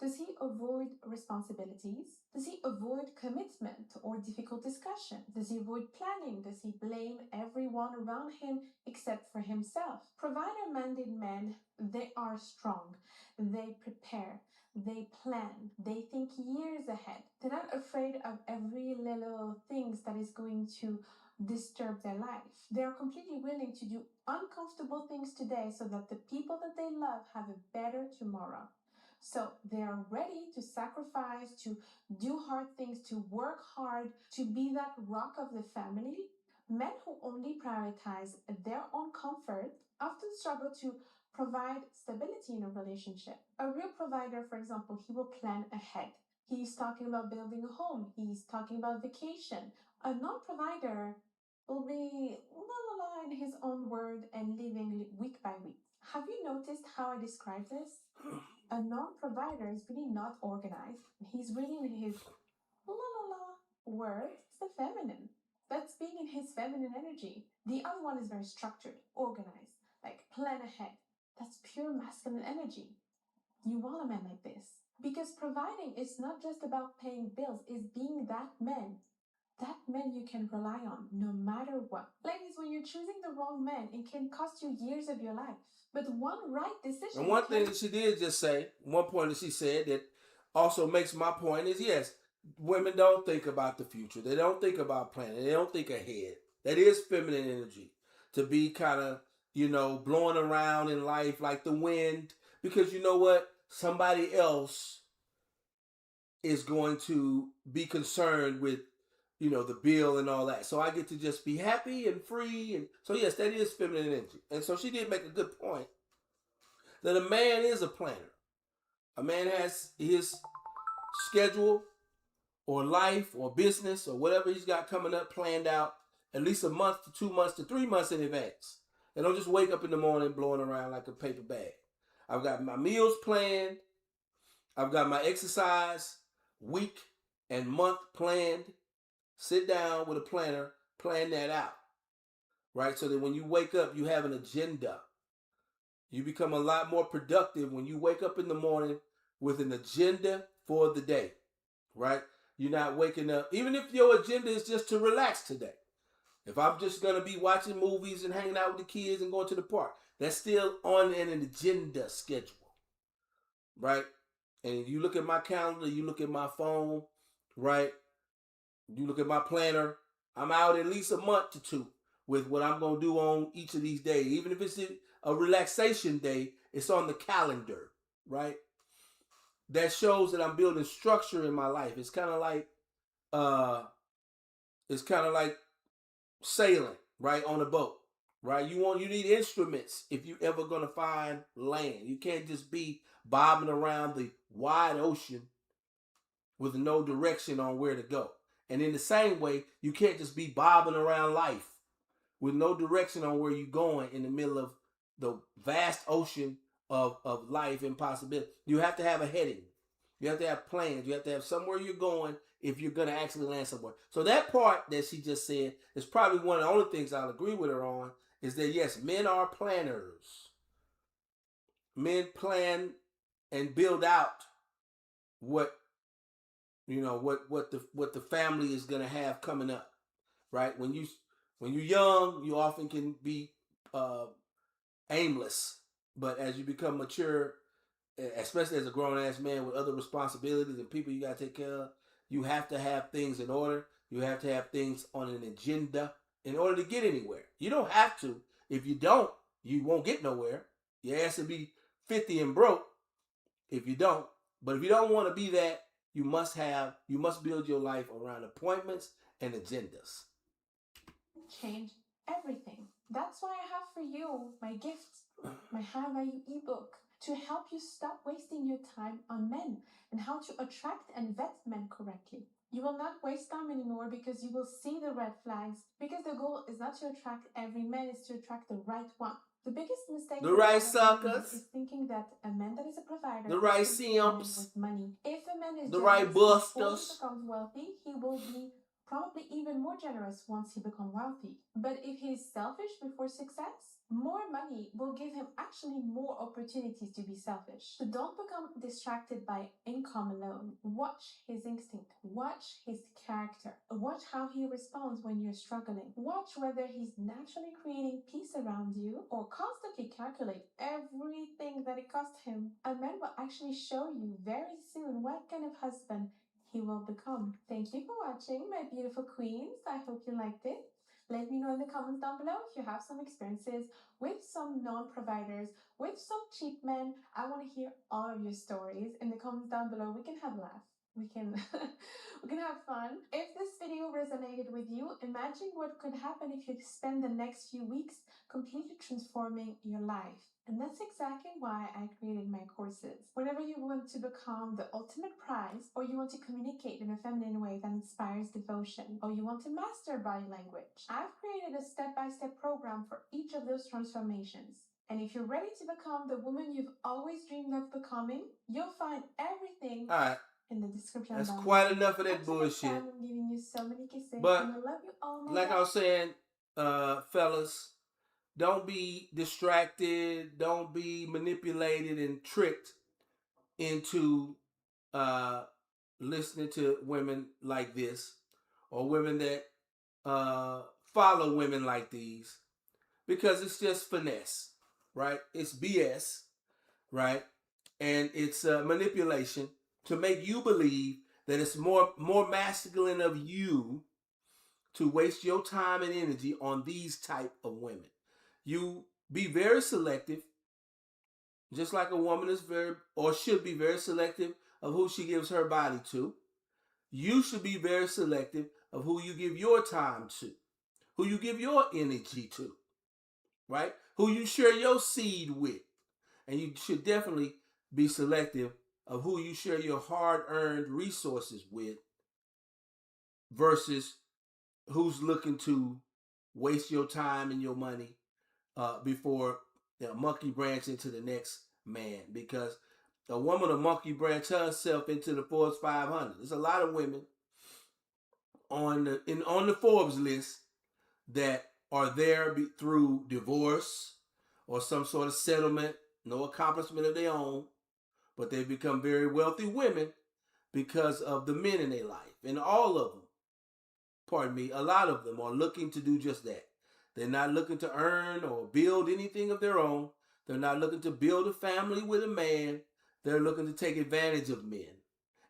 Does he avoid responsibilities? Does he avoid commitment or difficult discussion? Does he avoid planning? Does he blame everyone around him except for himself? Provider-minded men, they are strong. They prepare. They plan. They think years ahead. They're not afraid of every little things that is going to disturb their life. They are completely willing to do uncomfortable things today so that the people that they love have a better tomorrow. So they are ready to sacrifice, to do hard things, to work hard, to be that rock of the family. Men who only prioritize their own comfort often struggle to provide stability in a relationship. A real provider, for example, he will plan ahead. He's talking about building a home. He's talking about vacation. A non-provider will be la la la in his own word and living week by week. Have you noticed how I describe this? A non-provider is really not organized. He's really in his la la la word. It's the feminine. That's being in his feminine energy. The other one is very structured, organized, like plan ahead. That's pure masculine energy. You want a man like this. Because providing is not just about paying bills, it's being that man. That man you can rely on no matter what. Ladies, when you're choosing the wrong man, it can cost you years of your life. But one right decision. And one thing that she did just say, one point that she said that also makes my point is yes, women don't think about the future. They don't think about planning. They don't think ahead. That is feminine energy. To be kind of, blowing around in life like the wind. Because you know what? Somebody else is going to be concerned with, the bill and all that. So I get to just be happy and free. And so yes, that is feminine energy. And so she did make a good point that a man is a planner. A man has his schedule or life or business or whatever he's got coming up planned out at least a month to 2 months to 3 months in advance. They don't just wake up in the morning blowing around like a paper bag. I've got my meals planned. I've got my exercise week and month planned. Sit down with a planner, plan that out, right? So that when you wake up, you have an agenda. You become a lot more productive when you wake up in the morning with an agenda for the day, right? You're not waking up, even if your agenda is just to relax today. If I'm just going to be watching movies and hanging out with the kids and going to the park, that's still on an agenda schedule, right? And you look at my calendar, you look at my phone, right? You look at my planner, I'm out at least a month to 2 with what I'm going to do on each of these days. Even if it's a relaxation day, it's on the calendar, right? that shows that I'm building structure in my life. It's kind of like uh, it's kind of like sailing, right, on a boat, right? You need instruments if you ever gonna find land. You can't just be bobbing around the wide ocean with no direction on where to go. And in the same way, you can't just be bobbing around life with no direction on where you're going in the middle of the vast ocean of life and possibility. You have to have a heading. You have to have plans. You have to have somewhere you're going if you're going to actually land somewhere. So that part that she just said is probably one of the only things I'll agree with her on, is that yes, men are planners. Men plan and build out what what the family is going to have coming up, right? When you're young, you often can be uh, aimless, but as you become mature, especially as a grown ass man with other responsibilities and people you got to take care of, you have to have things in order. You have to have things on an agenda in order to get anywhere. You don't have to. If you don't, you won't get nowhere. Your ass will be 50 and broke if you don't. But if you don't want to be that, you must build your life around appointments and agendas. Change everything. That's why I have for you my gift, my High Value ebook, to help you stop wasting your time on men and how to attract and vet men correctly. You will not waste time anymore because you will see the red flags. Because the goal is not to attract every man, it's to attract the right one. The biggest mistake The right suckers is thinking that a man that is a provider, the right is a man simps, with money. If a man is the right generous before he busters. becomes wealthy, he will be probably even more generous once he becomes wealthy. But if he's selfish before success, more money will give him actually more opportunities to be selfish. So don't become distracted by income alone. Watch his instinct. Watch his character. Watch how he responds when you're struggling. Watch whether he's naturally creating peace around you or constantly calculate everything that it costs him. A man will actually show you very soon what kind of husband he will become. Thank you for watching, my beautiful queens. I hope you liked it. Let me know in the comments down below if you have some experiences with some non-providers, with some cheap men. I want to hear all of your stories in the comments down below. We can have a laugh. We can we can have fun. If this video resonated with you, imagine what could happen if you spend the next few weeks completely transforming your life. And that's exactly why I created my courses. Whenever you want to become the ultimate prize, or you want to communicate in a feminine way that inspires devotion, or you want to master body language, I've created a step-by-step program for each of those transformations. And if you're ready to become the woman you've always dreamed of becoming, you'll find everything All right. in the description. That's quite enough of that bullshit. I'm giving you so many kisses, but and I love you all. Like I was saying, fellas, don't be distracted. Don't be manipulated and tricked into listening to women like this, or women that follow women like these, because it's just finesse, right? It's BS, right? And it's manipulation to make you believe that it's more masculine of you to waste your time and energy on these type of women. You be very selective, just like a woman is very, or should be very selective of who she gives her body to. You should be very selective of who you give your time to, who you give your energy to, right? Who you share your seed with. And you should definitely be selective of who you share your hard-earned resources with versus who's looking to waste your time and your money before monkey branch into the next man. Because a woman will monkey branch herself into the Forbes 500. There's a lot of women on the Forbes list that are there through divorce or some sort of settlement, no accomplishment of their own, but they've become very wealthy women because of the men in their life. And all of them, pardon me, a lot of them are looking to do just that. They're not looking to earn or build anything of their own. They're not looking to build a family with a man. They're looking to take advantage of men.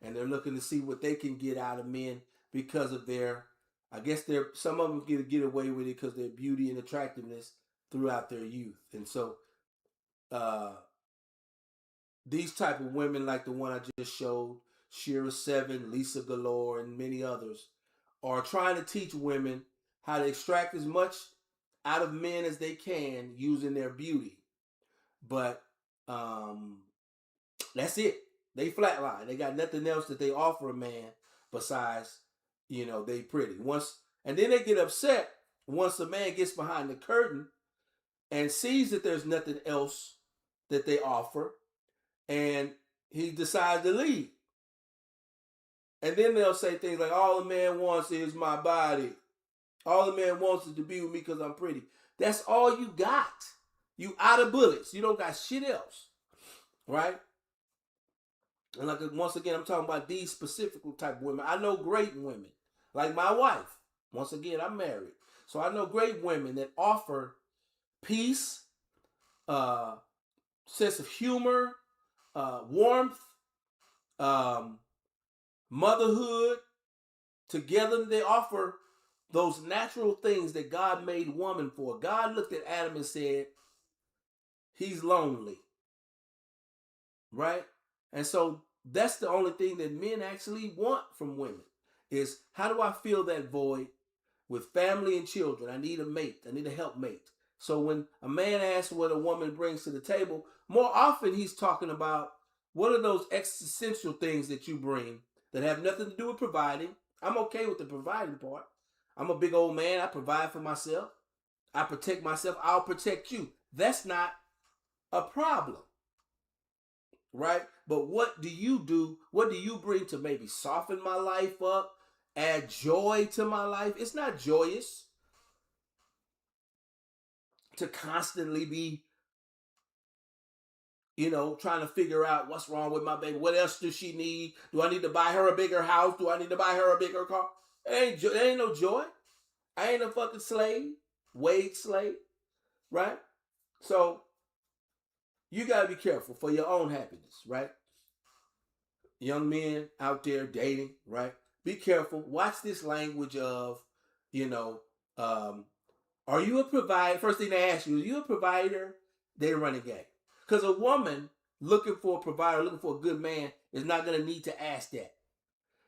And they're looking to see what they can get out of men because of their, I guess some of them get away with it because their beauty and attractiveness throughout their youth. And so these type of women like the one I just showed, Shira Seven, Lisa Galore, and many others, are trying to teach women how to extract as much out of men as they can using their beauty. But um, that's it. They flatline. They got nothing else that they offer a man besides, they pretty. And then they get upset once a man gets behind the curtain and sees that there's nothing else that they offer, and he decides to leave. And then they'll say things like, all the man wants is my body. All the man wants is to be with me because I'm pretty. That's all you got. You out of bullets. You don't got shit else. Right? And like, once again, I'm talking about these specific type of women. I know great women, like my wife. Once again, I'm married. So I know great women that offer peace, sense of humor, warmth, motherhood. Together they offer those natural things that God made woman for. God looked at Adam and said, he's lonely. Right? And so that's the only thing that men actually want from women is, how do I fill that void with family and children? I need a mate. I need a helpmate. So when a man asks what a woman brings to the table, more often he's talking about, what are those existential things that you bring that have nothing to do with providing? I'm okay with the providing part. I'm a big old man. I provide for myself. I protect myself. I'll protect you. That's not a problem. Right? But what do you do? What do you bring to maybe soften my life up? Add joy to my life? It's not joyous to constantly be, trying to figure out what's wrong with my baby. What else does she need? Do I need to buy her a bigger house? Do I need to buy her a bigger car? It ain't no joy. I ain't a fucking slave, wage slave, right? So you gotta be careful for your own happiness, right? Young men out there dating, right? Be careful. Watch this language of, you know, um, are you a provider? First thing they ask you, are you a provider? They run a game. Because a woman looking for a provider, looking for a good man, is not going to need to ask that.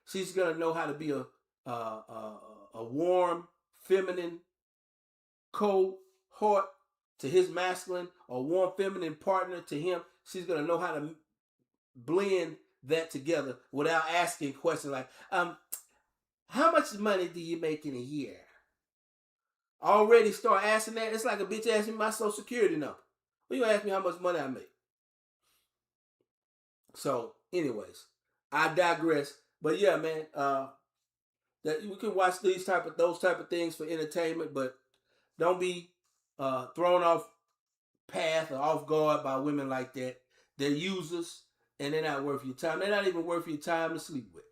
She's going to know how to be a warm, feminine cohort to his masculine, a warm, feminine partner to him. She's going to know how to blend that together without asking questions like, how much money do you make in a year? Already start asking that. It's like a bitch asking me my social security number. Well, you ask me how much money I make. So, anyways, I digress. But yeah, man, that we can watch those type of things for entertainment, but don't be thrown off path or off guard by women like that. They're users, and they're not worth your time. They're not even worth your time to sleep with.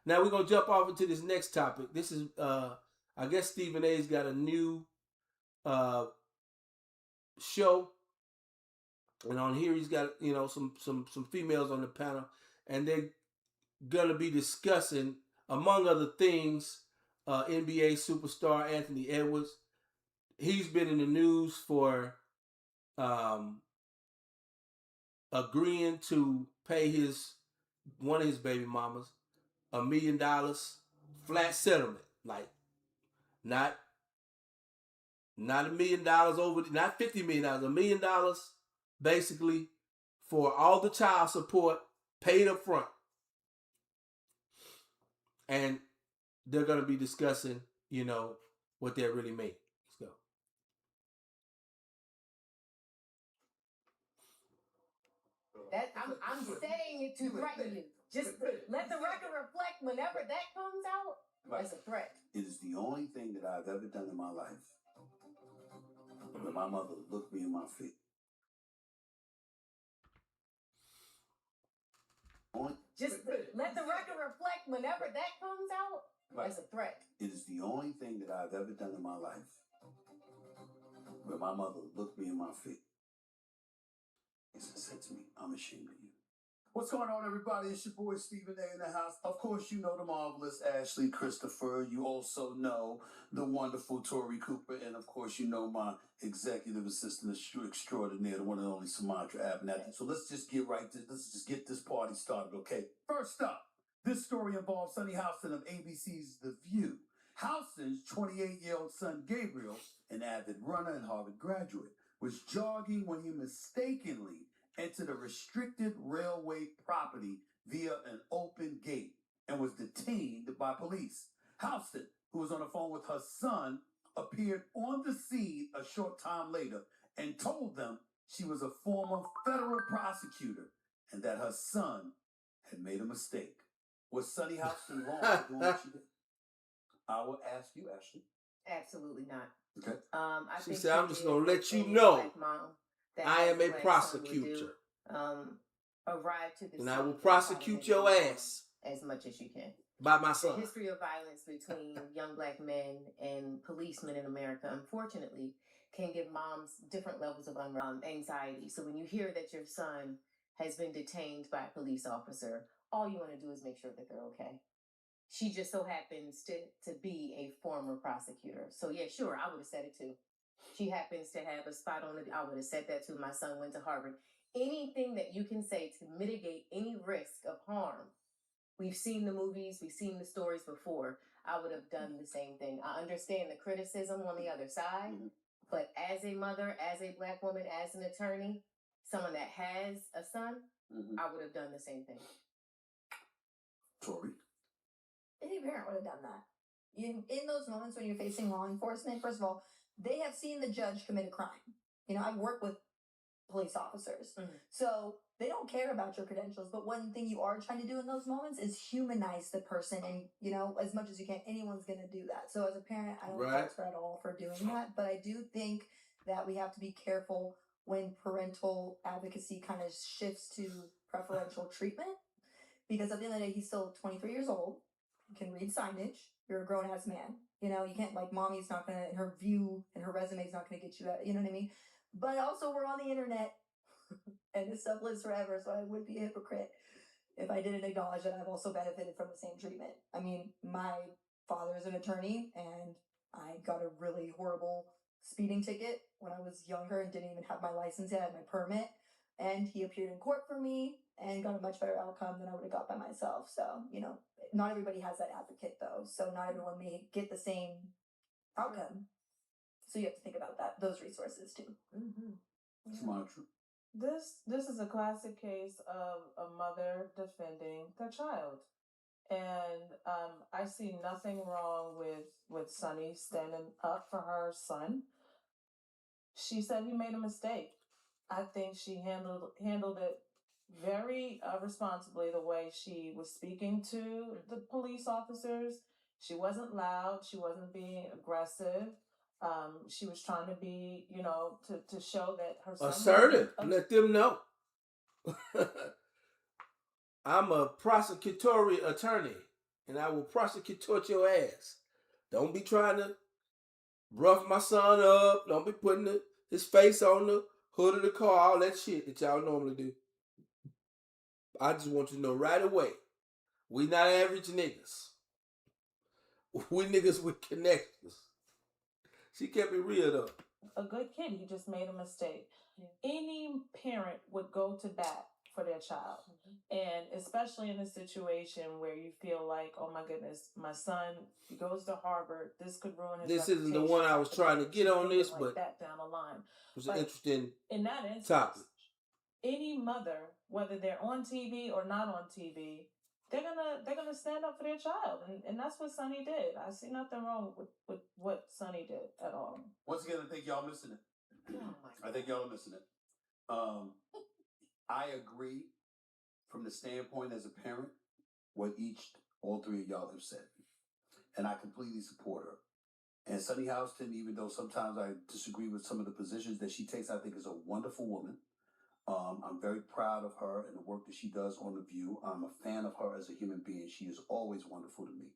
Now we're gonna jump off into this next topic. This is, I guess Stephen A's got a new show, and on here he's got some females on the panel, and they're gonna be discussing, among other things, NBA superstar Anthony Edwards. He's been in the news for agreeing to pay one of his baby mamas $1 million flat settlement, like not $1 million over, not $50 million, $1 million basically for all the child support paid up front. And they're going to be discussing, what that really means. Let's go. That I'm saying it to threaten you. Just let the record reflect whenever that comes out. Right. It's a threat. It is the only thing that I've ever done in my life where my mother looked me in my face. Just let the record reflect whenever that comes out. Right. It's a threat. It is the only thing that I've ever done in my life where my mother looked me in my face and said to me, I'm ashamed of you. What's going on, everybody? It's your boy Stephen A in the house. Of course, you know the marvelous Ashley Christopher. You also know the wonderful Tori Cooper. And of course, you know my executive assistant extraordinaire, the one and only Sumatra Abnett. So let's just get this party started, okay? First up, this story involves Sonny Houston of ABC's The View. Houston's 28-year-old son, Gabriel, an avid runner and Harvard graduate, was jogging when he mistakenly entered a restricted railway property via an open gate and was detained by police. Houston, who was on the phone with her son, appeared on the scene a short time later and told them she was a former federal prosecutor and that her son had made a mistake. Was Sonny Houston wrong for doing what she did? I will ask you, Ashley. Absolutely not. Okay. I She think said, she I'm just did going to what let you any know black mom that I has am a black son would do. prosecutor. Arrive to the And scene I will and prosecute your document ass as much as you can. by my The son. history of violence between young black men and policemen in America, unfortunately, can give moms different levels of anxiety. So when you hear that your son has been detained by a police officer, all you want to do is make sure that they're okay. She just so happens to be a former prosecutor. So yeah, sure, I would have said it too. She happens to have a spot on it. I would have said that too. My son went to Harvard. Anything that you can say to mitigate any risk of harm. We've seen the movies, we've seen the stories before. I would have done the same thing. I understand the criticism on the other side, but as a mother, as a black woman, as an attorney, someone that has a son, I would have done the same thing. Tori? Any parent would have done that. In those moments when you're facing law enforcement, first of all, they have seen the judge commit a crime. I've worked with police officers. So they don't care about your credentials, but one thing you are trying to do in those moments is humanize the person, and as much as you can. Anyone's going to do that. So as a parent, I don't fault her at all for doing that, but I do think that we have to be careful when parental advocacy kind of shifts to preferential treatment, because at the end of the day, he's still 23 years old. You can read signage. You're a grown-ass man. You can't, mommy's not going to, her view and her resume is not going to get you that, you know what I mean? But also, we're on the internet, and this stuff lives forever, so I would be a hypocrite if I didn't acknowledge that I've also benefited from the same treatment. I mean, my father is an attorney, and I got a really horrible speeding ticket when I was younger and didn't even have my license yet. I had my permit, and he appeared in court for me and got a much better outcome than I would have got by myself. So, not everybody has that advocate, though, so not everyone may get the same outcome. So you have to think about those resources too. It's not true. This is a classic case of a mother defending their child, and I see nothing wrong with Sunny standing up for her son. She said he made a mistake. I think she handled it very responsibly, the way she was speaking to the police officers. She wasn't loud. She wasn't being aggressive. She was trying to be, to show that her son assertive. Let them know. I'm a prosecutorial attorney, and I will prosecute your ass. Don't be trying to rough my son up. Don't be putting his face on the hood of the car, all that shit that y'all normally do. I just want you to know right away, we not average niggas. We niggas with connections. She kept it real though. A good kid, he just made a mistake. Any parent would go to bat for their child. And especially in a situation where you feel like, oh my goodness, my son, he goes to Harvard, this could ruin his reputation. This isn't the one I was trying to get on this, but that down the line. It was an interesting in that instance, topic. Any mother, whether they're on TV or not on TV, they're gonna stand up for their child, and that's what Sonny did. I see nothing wrong with what Sonny did at all. Once again, I think y'all missing it. I think y'all are missing it. I agree from the standpoint as a parent what all three of y'all have said, and I completely support her. And Sonny Houston, even though sometimes I disagree with some of the positions that she takes, I think is a wonderful woman. I'm very proud of her and the work that she does on The View. I'm a fan of her as a human being. She is always wonderful to me.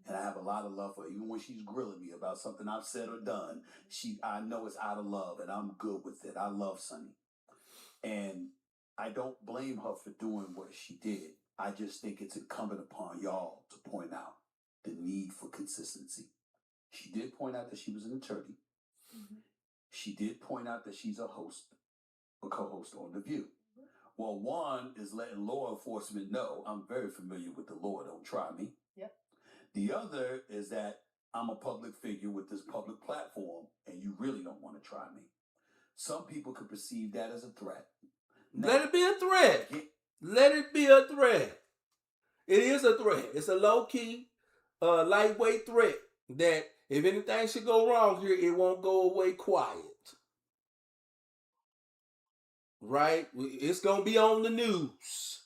And I have a lot of love for her. Even when she's grilling me about something I've said or done, I know it's out of love, and I'm good with it. I love Sonny. And I don't blame her for doing what she did. I just think it's incumbent upon y'all to point out the need for consistency. She did point out that she was an attorney. Mhm. She did point out that she's a host, a co-host on The View. Well, one is letting law enforcement know I'm very familiar with the law. Don't try me. Yep. The other is that I'm a public figure with this public platform, and you really don't want to try me. Some people could perceive that as a threat. Let it be a threat. Let it be a threat. It is a threat. It's a low-key, lightweight threat that if anything should go wrong here, it won't go away quiet. Right? It's going to be on the news.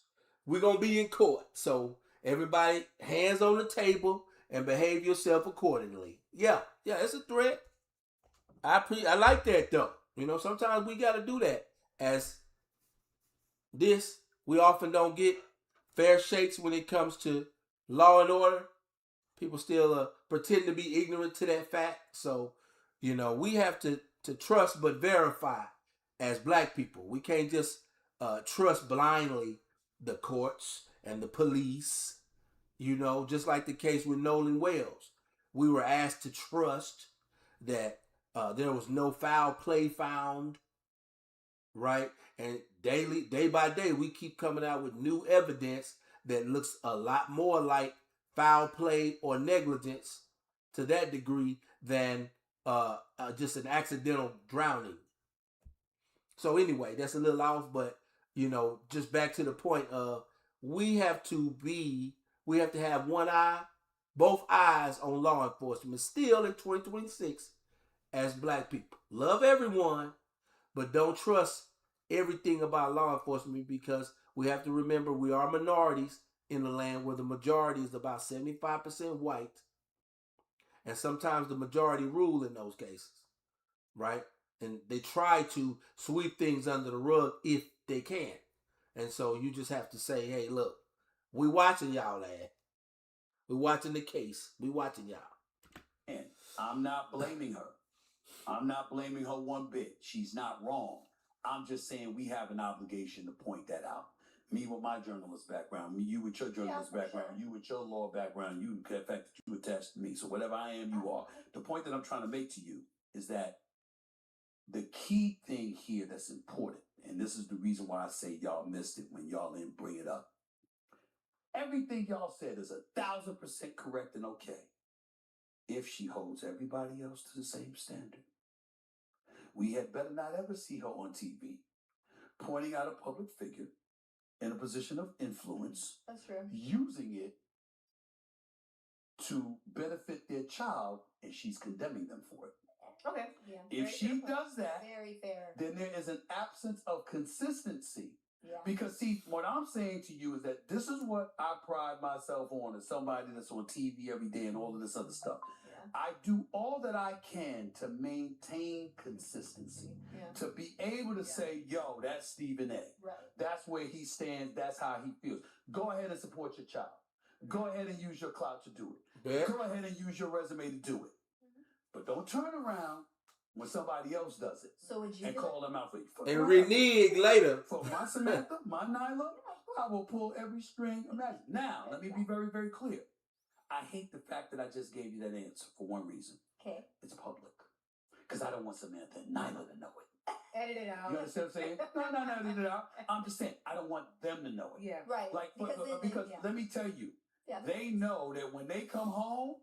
We're going to be in court. So everybody, hands on the table and behave yourself accordingly. Yeah, it's a threat. I like that though. You know, sometimes we got to do that. As this, we often don't get fair shakes when it comes to law and order. People still pretend to be ignorant to that fact. So, you know, we have to trust but verify as black people. We can't just trust blindly the courts and the police. You know, just like the case with Nolan Wells. We were asked to trust that there was no foul play found, right? And day by day, we keep coming out with new evidence that looks a lot more like foul play or negligence to that degree than just an accidental drowning. So anyway, that's a little off, but you know, just back to the point of we have to have one eye, both eyes on law enforcement still in 2026 as black people. Love everyone, but don't trust everything about law enforcement because we have to remember we are minorities in a land where the majority is about 75% white. And sometimes the majority rule in those cases, right? And they try to sweep things under the rug if they can. And so you just have to say, hey, look, we watching y'all, lad. We watching the case. We watching y'all. And I'm not blaming her. I'm not blaming her one bit. She's not wrong. I'm just saying we have an obligation to point that out. Me with my journalist background, you with your journalist background, sure. you with your law background, you the fact that you attached to me. So whatever I am, you are. The point that I'm trying to make to you is that the key thing here that's important, and this is the reason why I say y'all missed it when y'all didn't bring it up. Everything y'all said is 1,000% correct and okay if she holds everybody else to the same standard. We had better not ever see her on TV pointing out a public figure in a position of influence. That's true. Using it to benefit their child, and she's condemning them for it. Okay. Yeah. If she does that, very fair, then there is an absence of consistency. Yeah. Because see, what I'm saying to you is that this is what I pride myself on as somebody that's on TV every day and all of this other stuff. Yeah. I do all that I can to maintain consistency. Yeah. To be able to say, yo, that's Stephen A. Right. That's where he stands. That's how he feels. Go ahead and support your child. Go ahead and use your clout to do it. Yeah. Go ahead and use your resume to do it. But don't turn around when somebody else does it. So would you and call them out for and renege later. For my Samantha, my Nyla, I will pull every string imaginable. Now, let me be very, very clear. I hate the fact that I just gave you that answer for one reason. Okay. It's public. Because I don't want Samantha and Nyla to know it. Edit it out. You understand what I'm saying? No, edit it out. I'm just saying, I don't want them to know it. Yeah. Right. Like, because yeah. let me tell you, they know that when they come home,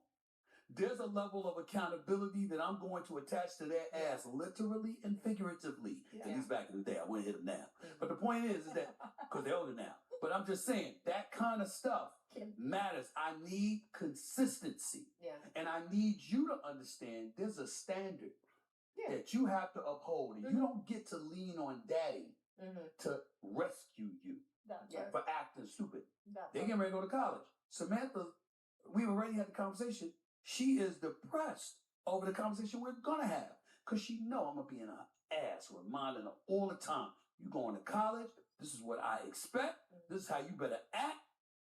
there's a level of accountability that I'm going to attach to their ass, literally and figuratively. At least back in the day, I wouldn't hit them now. But the point is that, because they're older now. But I'm just saying, that kind of stuff matters. I need consistency. Yeah. And I need you to understand there's a standard that you have to uphold. And you don't get to lean on daddy to rescue you for acting stupid. They're getting ready to go to college. Samantha, we already had the conversation. She is depressed over the conversation we're going to have. Because she know I'm going to be in her ass, reminding her all the time. You going to college? This is what I expect. This is how you better act.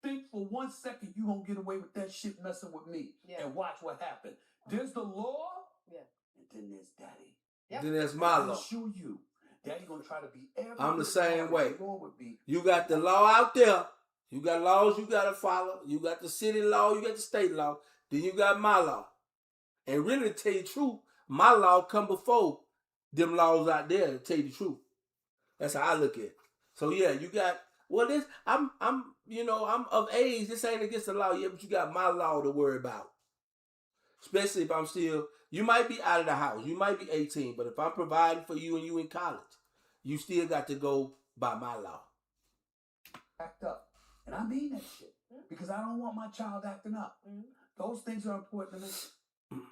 Think for 1 second you going to get away with that shit messing with me. Yeah. And watch what happens. There's the law. Yeah. And then there's daddy. Yep. Then there's my law. I'll show you Daddy gonna try to be every I'm the bit same as way. the Lord would be. You got the law out there. You got laws you got to follow. You got the city law. You got the state law. Then you got my law. And really, to tell you the truth, my law come before them laws out there, to tell you the truth. That's how I look at it. So yeah, you got, well, this, I'm of age. This ain't against the law yet, but you got my law to worry about. Especially if I'm still, you might be out of the house. You might be 18, but if I'm providing for you and you in college, you still got to go by my law. Act up. And I mean that shit. Because I don't want my child acting up. Those things are important to me.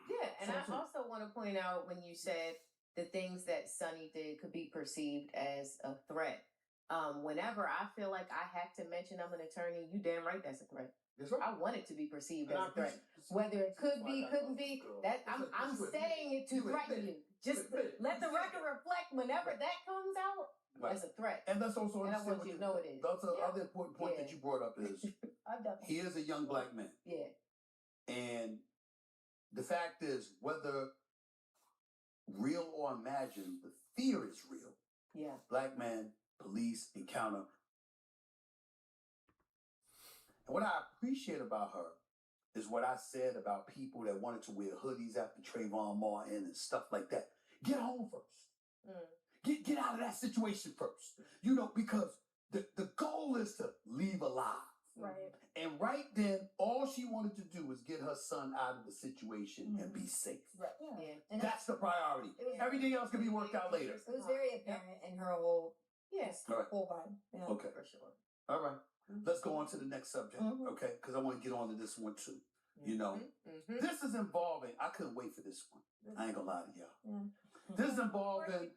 Yeah, and I also want to point out when you said the things that Sonny did could be perceived as a threat. Whenever I feel like I have to mention I'm an attorney, you damn right that's a threat. That's right. I want it to be perceived as a threat. Whether it could be, couldn't be, that I'm saying it to threaten you. Just let the record reflect whenever that comes out as a threat. And that's also, and I want you to know it is. That's another important point that you brought up is he is a young black man. Yeah. And the fact is, whether real or imagined, the fear is real. Yeah. Black man, police encounter. And what I appreciate about her is what I said about people that wanted to wear hoodies after Trayvon Martin and stuff like that. Get home first. Get out of that situation first. You know, because the goal is to leave alive. Right. And right then, all she wanted to do was get her son out of the situation and be safe. Right. Yeah. And That's the priority. Everything else can be worked out later. it was very apparent in her whole whole vibe. Yeah. Okay. For sure. All right. Let's go on to the next subject, okay? Because I want to get on to this one too. You know, this is involving, I couldn't wait for this one. I ain't gonna lie to y'all. This is involving,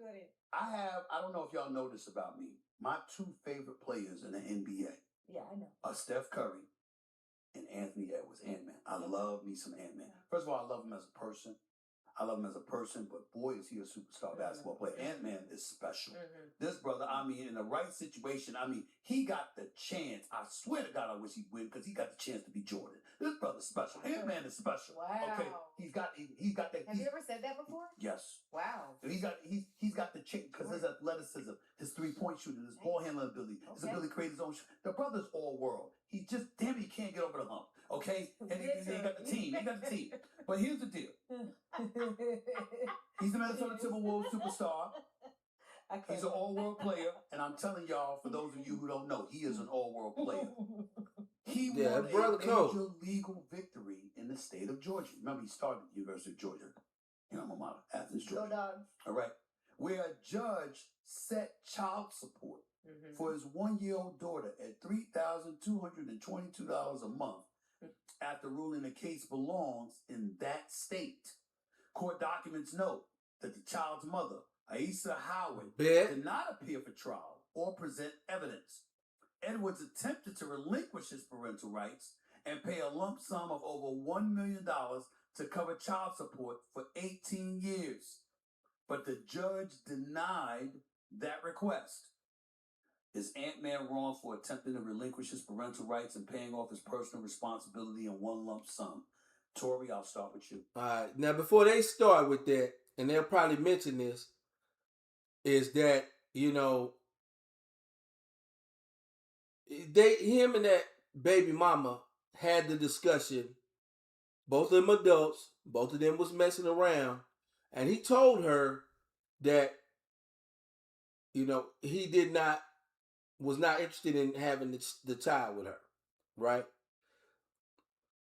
I don't know if y'all know this about me. My two favorite players in the NBA. Yeah, I know. Are Steph Curry and Anthony Edwards, Ant-Man. I love me some Ant-Man. First of all, I love him as a person. But boy, is he a superstar basketball player. Ant-Man is special. This brother, I mean, in the right situation, I mean, he got the chance. I swear to God, I wish he'd win because he got the chance to be Jordan. This brother's special. Ant-Man is special. Wow. Okay, he's got that. Have you ever said that before? Yes. Wow. He's got the chance because his athleticism, his 3-point shooting, his ball handling ability, his ability to create his own. The brother's all world. He just he can't get over the hump. Okay, and he got the team. But here's the deal. He's the Minnesota Timberwolves superstar. He's an all-world player, and I'm telling y'all, for those of you who don't know, he is an all-world player. He won a major legal victory in the state of Georgia. Remember, he started at the University of Georgia. You know, my motto, Athens, Georgia. Go Dogs. All right. Where a judge set child support for his 1-year-old daughter at $3,222 a month after ruling the case belongs in that state. Court documents note that the child's mother, Aisa Howard, did not appear for trial or present evidence. Edwards attempted to relinquish his parental rights and pay a lump sum of over $1 million to cover child support for 18 years. But the judge denied that request. Is Ant-Man wrong for attempting to relinquish his parental rights and paying off his personal responsibility in one lump sum? Tori, I'll start with you. All right. Now, before they start with that, and they'll probably mention this, is that, you know, him and that baby mama had the discussion. Both of them adults. Both of them was messing around. And he told her that, you know, he was not interested in having the child with her, right?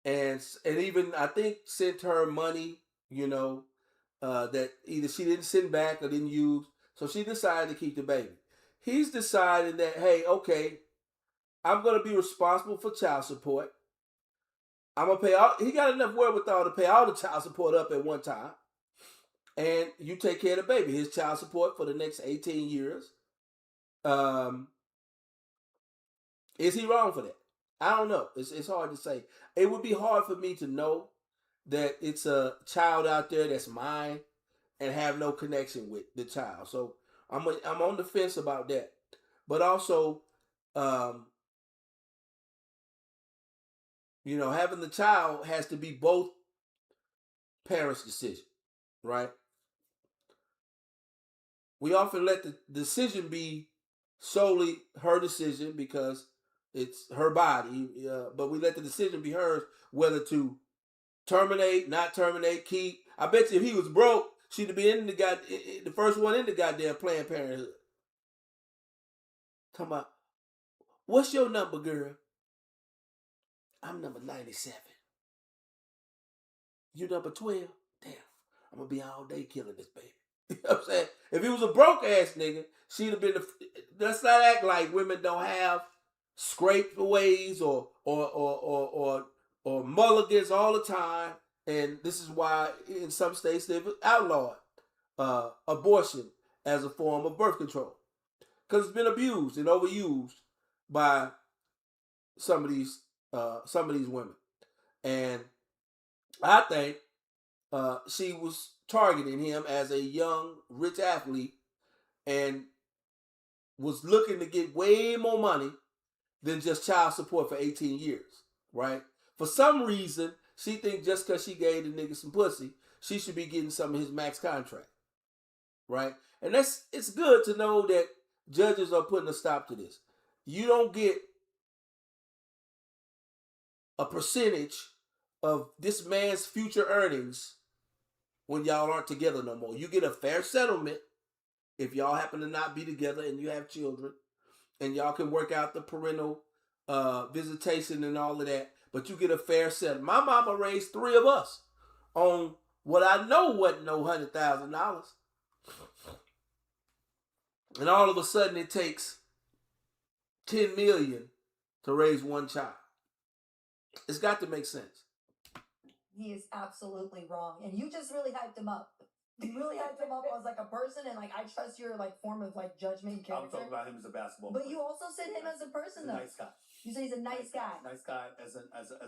And even, I think, sent her money, you know, that either she didn't send back or didn't use. So she decided to keep the baby. He's decided that, hey, okay, I'm going to be responsible for child support. I'm going to pay he got enough wherewithal to pay all the child support up at one time. And you take care of the baby. His child support for the next 18 years. Is he wrong for that? I don't know. It's hard to say. It would be hard for me to know that it's a child out there that's mine and have no connection with the child. So I'm on the fence about that. But also, you know, having the child has to be both parents' decision, right? we often let the decision be solely her decision because it's her body, but we let the decision be hers whether to terminate, not terminate, keep. I bet you if he was broke, she'd have been the first one in the goddamn Planned Parenthood. Come on, what's your number, girl? I'm number 97. You number 12? Damn, I'm gonna be all day killing this baby. You know what I'm saying? If he was a broke ass nigga, she'd have been let's not act like women don't have scrapaways or mulligans all the time. And this is why in some states they've outlawed abortion as a form of birth control. Because it's been abused and overused by some of these women. And I think she was targeting him as a young, rich athlete and was looking to get way more money than just child support for 18 years, right? For some reason, she thinks just because she gave the nigga some pussy, she should be getting some of his max contract, right? And it's good to know that judges are putting a stop to this. You don't get a percentage of this man's future earnings when y'all aren't together no more. You get a fair settlement if y'all happen to not be together and you have children, and y'all can work out the parental visitation and all of that, but you get a fair settlement. My mama raised 3 of us on what I know wasn't no $100,000. And all of a sudden it takes $10 million to raise one child. It's got to make sense. He is absolutely wrong. And you just really hyped him up. You really hyped him up as like a person, and like I trust your like form of like judgment and I'm character. talking about him as a basketball But player. you also said him as a person, He's a though. nice guy. You say he's a nice guy. Nice guy as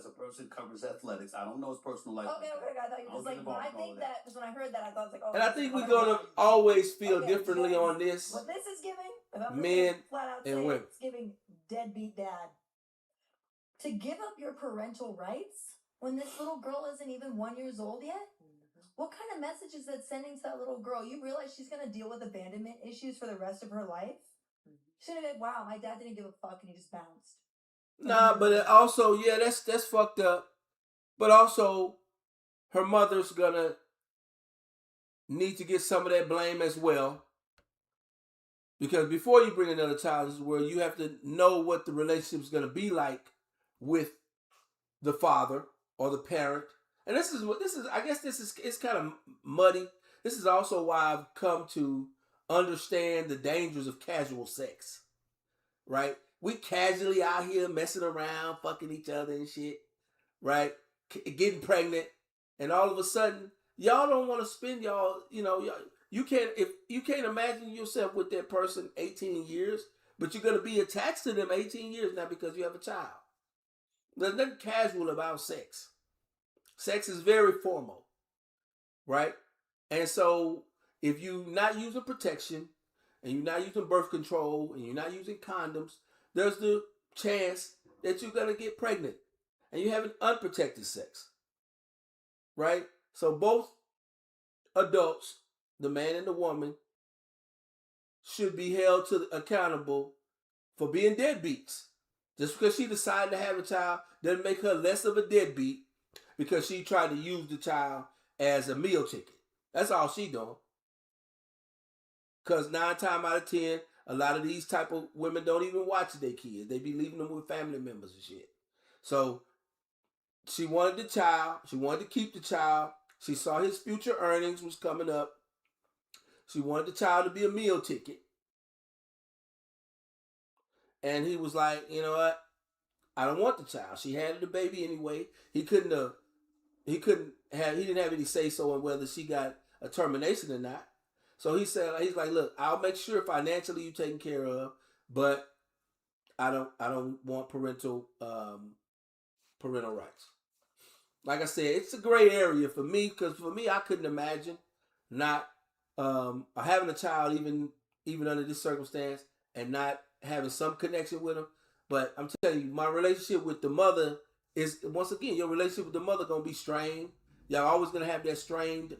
a person covers athletics. I don't know his personal life. Okay. I thought you just like when I think that because when I heard that I thought it was like, oh. And I think we're gonna always feel differently yes. on this. What this is giving, if I'm Men flat out and saying, women. it's giving deadbeat dad. To give up your parental rights when this little girl isn't even 1 year old yet? What kind of message is that sending to that little girl? You realize she's going to deal with abandonment issues for the rest of her life? She's going to be like, wow, my dad didn't give a fuck and he just bounced. Nah, but also, yeah, that's fucked up. But also, her mother's gonna need to get some of that blame as well. Because before you bring another child into the world, you have to know what the relationship's gonna be like with the father or the parent. And I guess it's kind of muddy. This is also why I've come to understand the dangers of casual sex. Right? We casually out here messing around, fucking each other and shit. Right? Getting pregnant. And all of a sudden, y'all don't want to spend you can't imagine yourself with that person 18 years, but you're going to be attached to them 18 years now because you have a child. There's nothing casual about sex. Sex is very formal, right? And so if you're not using protection and you're not using birth control and you're not using condoms, there's the chance that you're going to get pregnant and you're having unprotected sex, right? So both adults, the man and the woman, should be held accountable for being deadbeats. Just because she decided to have a child doesn't make her less of a deadbeat because she tried to use the child as a meal ticket. That's all she doing. Because 9 times out of 10, a lot of these type of women don't even watch their kids. They be leaving them with family members and shit. So she wanted the child. She wanted to keep the child. She saw his future earnings was coming up. She wanted the child to be a meal ticket. And he was like, you know what? I don't want the child. She had the baby anyway. He didn't have any say so on whether she got a termination or not. So he's like, look, I'll make sure financially you taken care of, but I don't want parental rights. Like I said, it's a gray area for me because for me, I couldn't imagine not having a child even under this circumstance and not having some connection with him. But I'm telling you, my relationship with the mother is, once again, your relationship with the mother gonna be strained. Y'all always gonna have that strained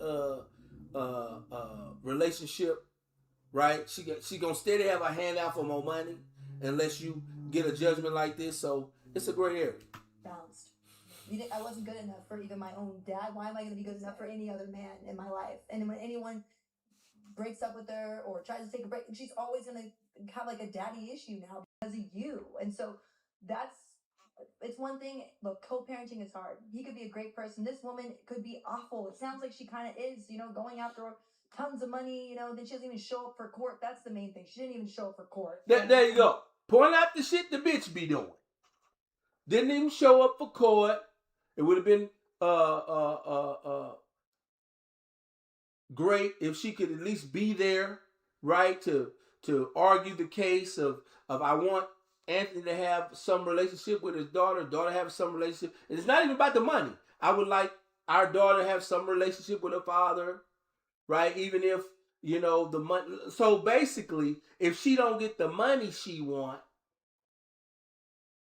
relationship right? She gonna steady have a hand out for more money unless you get a judgment like this. So it's a gray area. Balanced. I wasn't good enough for even my own dad. Why am I going to be good enough for any other man in my life? And when anyone breaks up with her or tries to take a break, she's always going to have like a daddy issue now because of you. And so it's one thing. Look, co-parenting is hard. He could be a great person. This woman could be awful. It sounds like she kind of is, going after tons of money, then she doesn't even show up for court. That's the main thing. She didn't even show up for court. There you go. Point out the shit the bitch be doing. Didn't even show up for court. It would have been great if she could at least be there, right, to argue the case of I want Anthony to have some relationship with his daughter have some relationship. And it's not even about the money. I would like our daughter to have some relationship with her father, right? Even if, the money. So basically, if she don't get the money she want,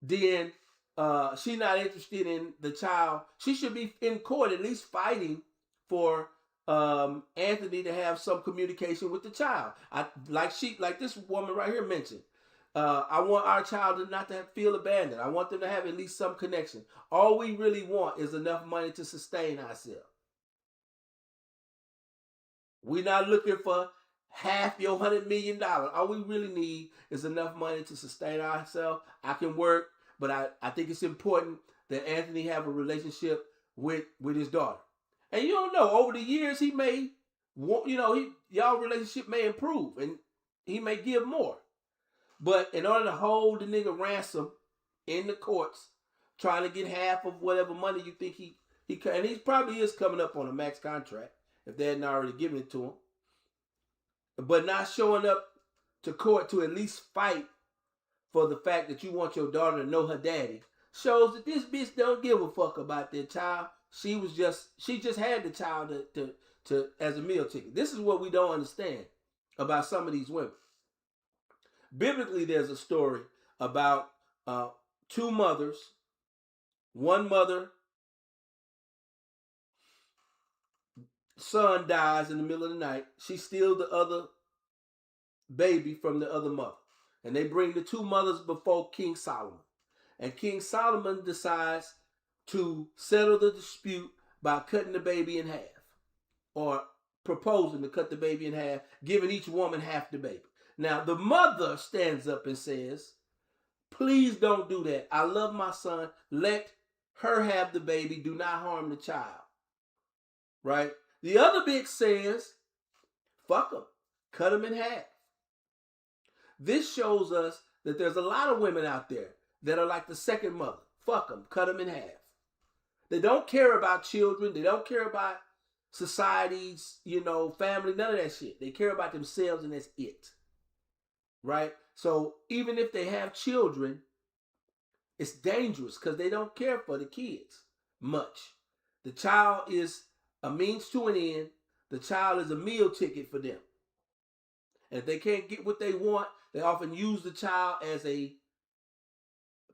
then she's not interested in the child. She should be in court at least fighting for Anthony to have some communication with the child. Like this woman right here mentioned. I want our child to not to feel abandoned. I want them to have at least some connection. All we really want is enough money to sustain ourselves. We're not looking for half your $100 million. All we really need is enough money to sustain ourselves. I can work, but I think it's important that Anthony have a relationship with his daughter. And you don't know, over the years he may, y'all relationship may improve and he may give more. But in order to hold the nigga ransom in the courts, trying to get half of whatever money you think he and he probably is coming up on a max contract if they hadn't already given it to him. But not showing up to court to at least fight for the fact that you want your daughter to know her daddy shows that this bitch don't give a fuck about their child. She just had the child to as a meal ticket. This is what we don't understand about some of these women. Biblically, there's a story about two mothers. One mother, son dies in the middle of the night. She steals the other baby from the other mother. And they bring the two mothers before King Solomon. And King Solomon decides to settle the dispute by cutting the baby in half. Or proposing to cut the baby in half, giving each woman half the baby. Now, the mother stands up and says, please don't do that. I love my son. Let her have the baby. Do not harm the child. Right? The other bitch says, fuck them. Cut them in half. This shows us that there's a lot of women out there that are like the second mother. Fuck them. Cut them in half. They don't care about children. They don't care about societies, family, none of that shit. They care about themselves and that's it. Right? So even if they have children, it's dangerous because they don't care for the kids much. The child is a means to an end. The child is a meal ticket for them. And if they can't get what they want, they often use the child as a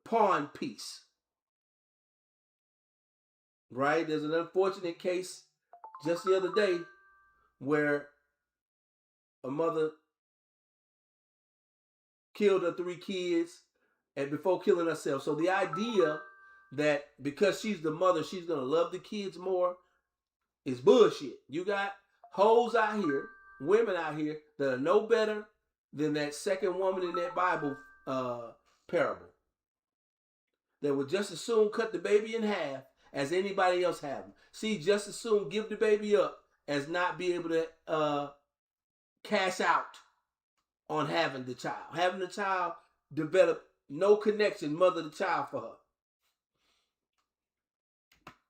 pawn piece. Right? There's an unfortunate case just the other day where a mother killed her 3 kids and before killing herself. So the idea that because she's the mother, she's going to love the kids more is bullshit. You got hoes out here, women out here that are no better than that second woman in that Bible parable. That would just as soon cut the baby in half as anybody else have them. See, just as soon give the baby up as not be able to cash out on having the child. Having the child develop no connection, mother to child for her.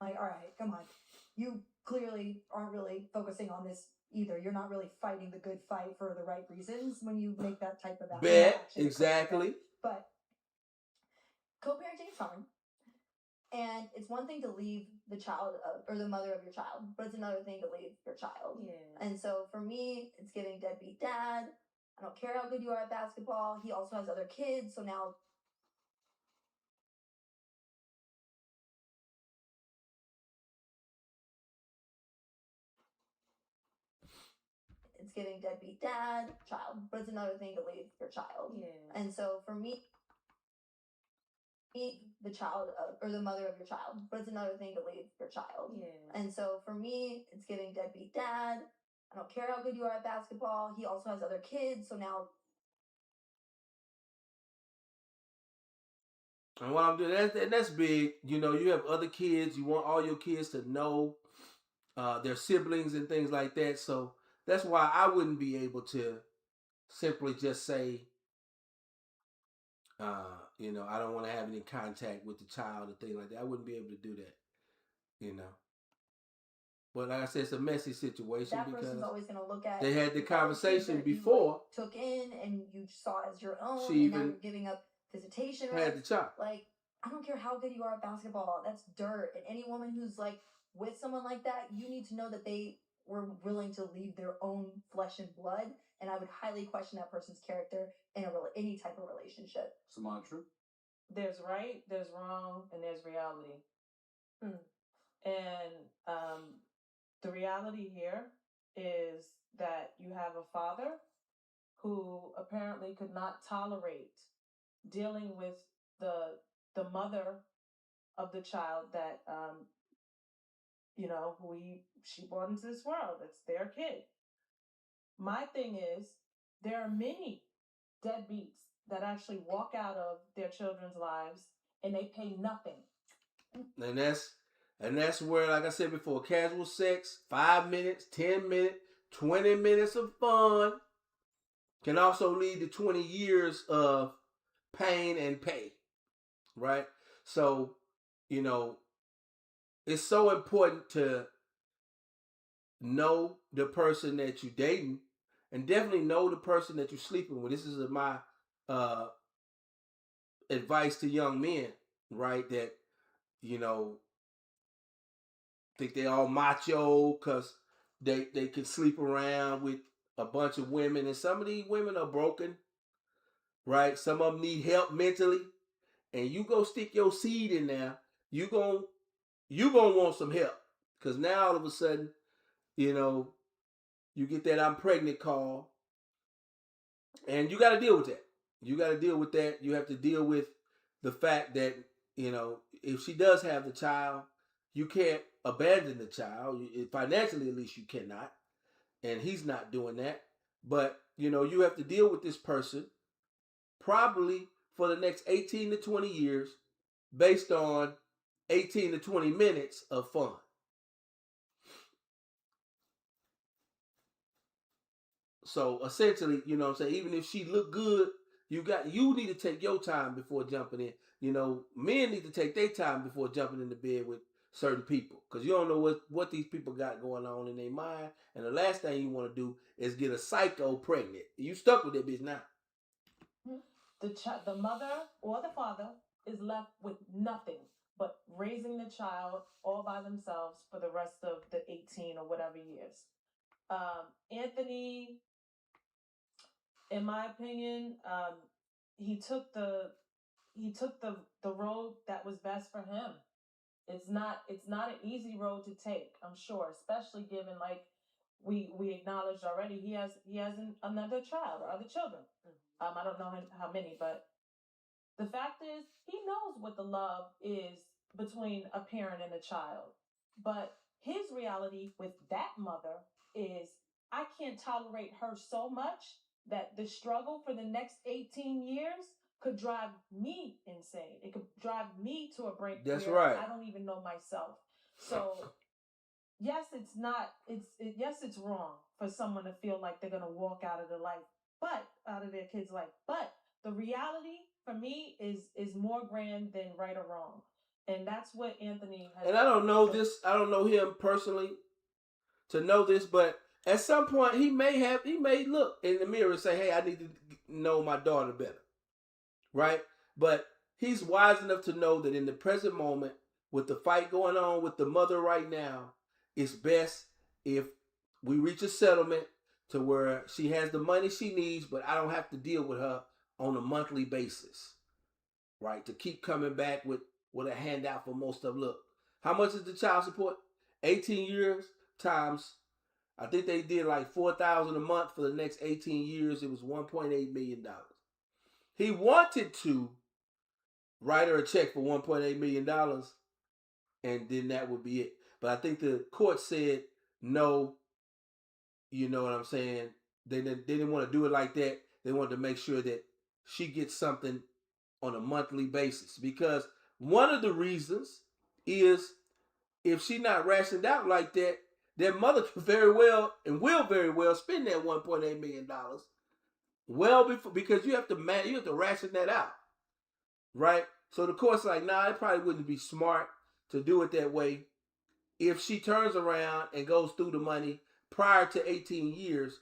Like, all right, come on. You clearly aren't really focusing on this either. You're not really fighting the good fight for the right reasons when you make that type of action. Bet, exactly. But co-parenting is hard. And it's one thing to leave the child or the mother of your child, but it's another thing to leave your child. Yeah. And so for me, it's giving deadbeat dad. I don't care how good you are at basketball. He also has other kids, so now it's giving deadbeat dad, child, but it's another thing to leave your child. Yeah. And so for me, the child or the mother of your child, but it's another thing to leave your child. Yeah. And so for me, it's giving deadbeat dad. I don't care how good you are at basketball. He also has other kids, so now. And what I'm doing, that's big. You know, you have other kids. You want all your kids to know their siblings and things like that. So that's why I wouldn't be able to simply just say, you know, I don't want to have any contact with the child or things like that. I wouldn't be able to do that, you know. But like I said, it's a messy situation That because person's always going to look at they had the the other kids conversation that you, before. like, took in and you saw as your own, She and now even you're giving up visitation had the rights. child. Like, I don't care how good you are at basketball. That's dirt. And any woman who's like with someone like that, you need to know that they were willing to leave their own flesh and blood. And I would highly question that person's character in any type of relationship. Sumatra? There's right, there's wrong, and there's reality. And the reality here is that you have a father who apparently could not tolerate dealing with the mother of the child that you know, she brought into this world. It's their kid. My thing is, there are many deadbeats that actually walk out of their children's lives and they pay nothing. And that's where, like I said before, casual sex, 5 minutes, 10 minutes, 20 minutes of fun can also lead to 20 years of pain and pay, right? So, you know, it's so important to know the person that you're dating and definitely know the person that you're sleeping with. This is my advice to young men, right? That, you know, think they all macho because they can sleep around with a bunch of women, and some of these women are broken, right? Some of them need help mentally, and you go stick your seed in there, you gonna want some help, because now all of a sudden, you know, you get that "I'm pregnant" call, and you got to deal with that. You got to deal with that. You have to deal with the fact that, you know, if she does have the child, you can't abandon the child. Financially, at least you cannot. And he's not doing that. But, you know, you have to deal with this person probably for the next 18 to 20 years based on 18 to 20 minutes of fun. So essentially, you know what I'm saying, even if she look good, you need to take your time before jumping in. You know, men need to take their time before jumping into bed with certain people, because you don't know what these people got going on in their mind. And the last thing you want to do is get a psycho pregnant. You stuck with that bitch now. The mother or the father is left with nothing but raising the child all by themselves for the rest of the 18 or whatever years. Anthony, in my opinion, he took the road that was best for him. It's not an easy road to take, I'm sure, especially given, like we acknowledged already, he has another child or other children. I don't know how many, but the fact is, he knows what the love is between a parent and a child. But his reality with that mother is, I can't tolerate her so much that the struggle for the next 18 years could drive me insane. It could drive me to a brink. That's where right. I don't even know myself. So yes, it's wrong for someone to feel like they're gonna walk out of their kid's life. But the reality for me is more grand than right or wrong. And that's what Anthony has. And I don't know him personally to know this, but at some point he may look in the mirror and say, "Hey, I need to know my daughter better." Right? But he's wise enough to know that in the present moment, with the fight going on with the mother right now, it's best if we reach a settlement to where she has the money she needs, but I don't have to deal with her on a monthly basis. Right? To keep coming back with a handout for most of. Look, how much is the child support? 18 years times I think they did like $4,000 a month for the next 18 years. It was $1.8 million. He wanted to write her a check for $1.8 million, and then that would be it. But I think the court said no. You know what I'm saying? They didn't want to do it like that. They wanted to make sure that she gets something on a monthly basis, because one of the reasons is if she not rationed out like that, their mother could very well and will very well spend that $1.8 million well before, because you have to ration that out, right? So the court's like, nah, it probably wouldn't be smart to do it that way. If she turns around and goes through the money prior to 18 years,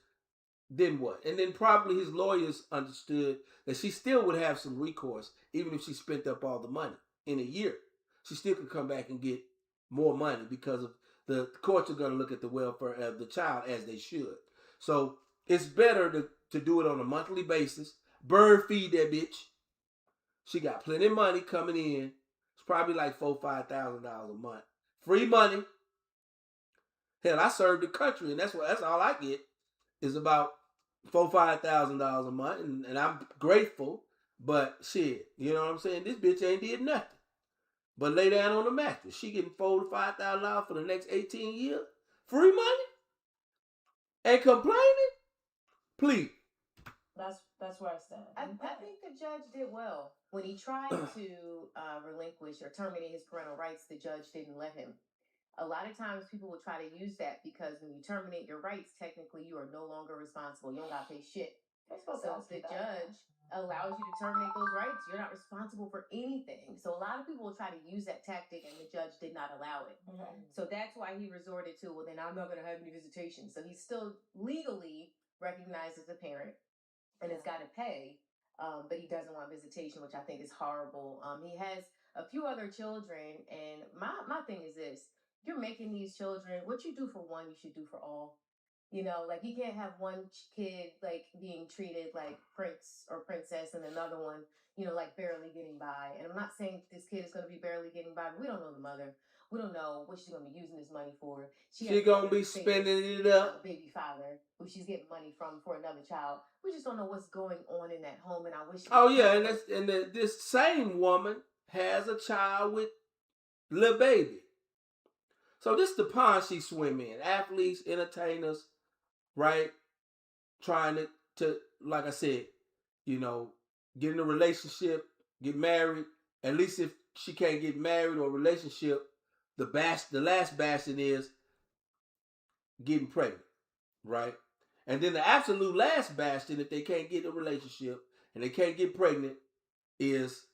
then what? And then probably his lawyers understood that she still would have some recourse, even if she spent up all the money in a year. She still could come back and get more money, because of the courts are going to look at the welfare of the child, as they should. So it's better to do it on a monthly basis. Bird feed that bitch. She got plenty of money coming in. It's probably like $4,000-$5,000 a month. Free money. Hell, I served the country, and that's all I get is about $4,000-$5,000 a month, and I'm grateful. But shit, you know what I'm saying? This bitch ain't did nothing but lay down on the mattress. She getting $4,000-$5,000 for the next 18 years, free money, and complaining. Please. That's where I stand. I think the judge did well when he tried to relinquish or terminate his parental rights. The judge didn't let him. A lot of times people will try to use that because when you terminate your rights, technically you are no longer responsible. You don't got to pay shit. So if the judge allows you to terminate those rights, you're not responsible for anything. So a lot of people will try to use that tactic, and the judge did not allow it. Okay. So that's why he resorted to, well, then I'm not going to have any visitation. So he's still legally recognized as a parent and has got to pay, but he doesn't want visitation, which I think is horrible. He has a few other children, and my thing is this. You're making these children, what you do for one, you should do for all. You know, like you can't have one kid like being treated like prince or princess and another one, you know, like barely getting by. And I'm not saying this kid is going to be barely getting by, but we don't know the mother. We don't know what she's going to be using this money for. She going to be spending it up. Baby father, who she's getting money from for another child. We just don't know what's going on in that home, and I wish. Oh yeah, and this same woman has a child with Lil Baby. So this is the pond she swim in. Athletes, entertainers, right? Trying to like I said, you know, get in a relationship, get married. At least if she can't get married or a relationship, the last bastion is getting pregnant, right? And then the absolute last bastion, if they can't get a relationship and they can't get pregnant, is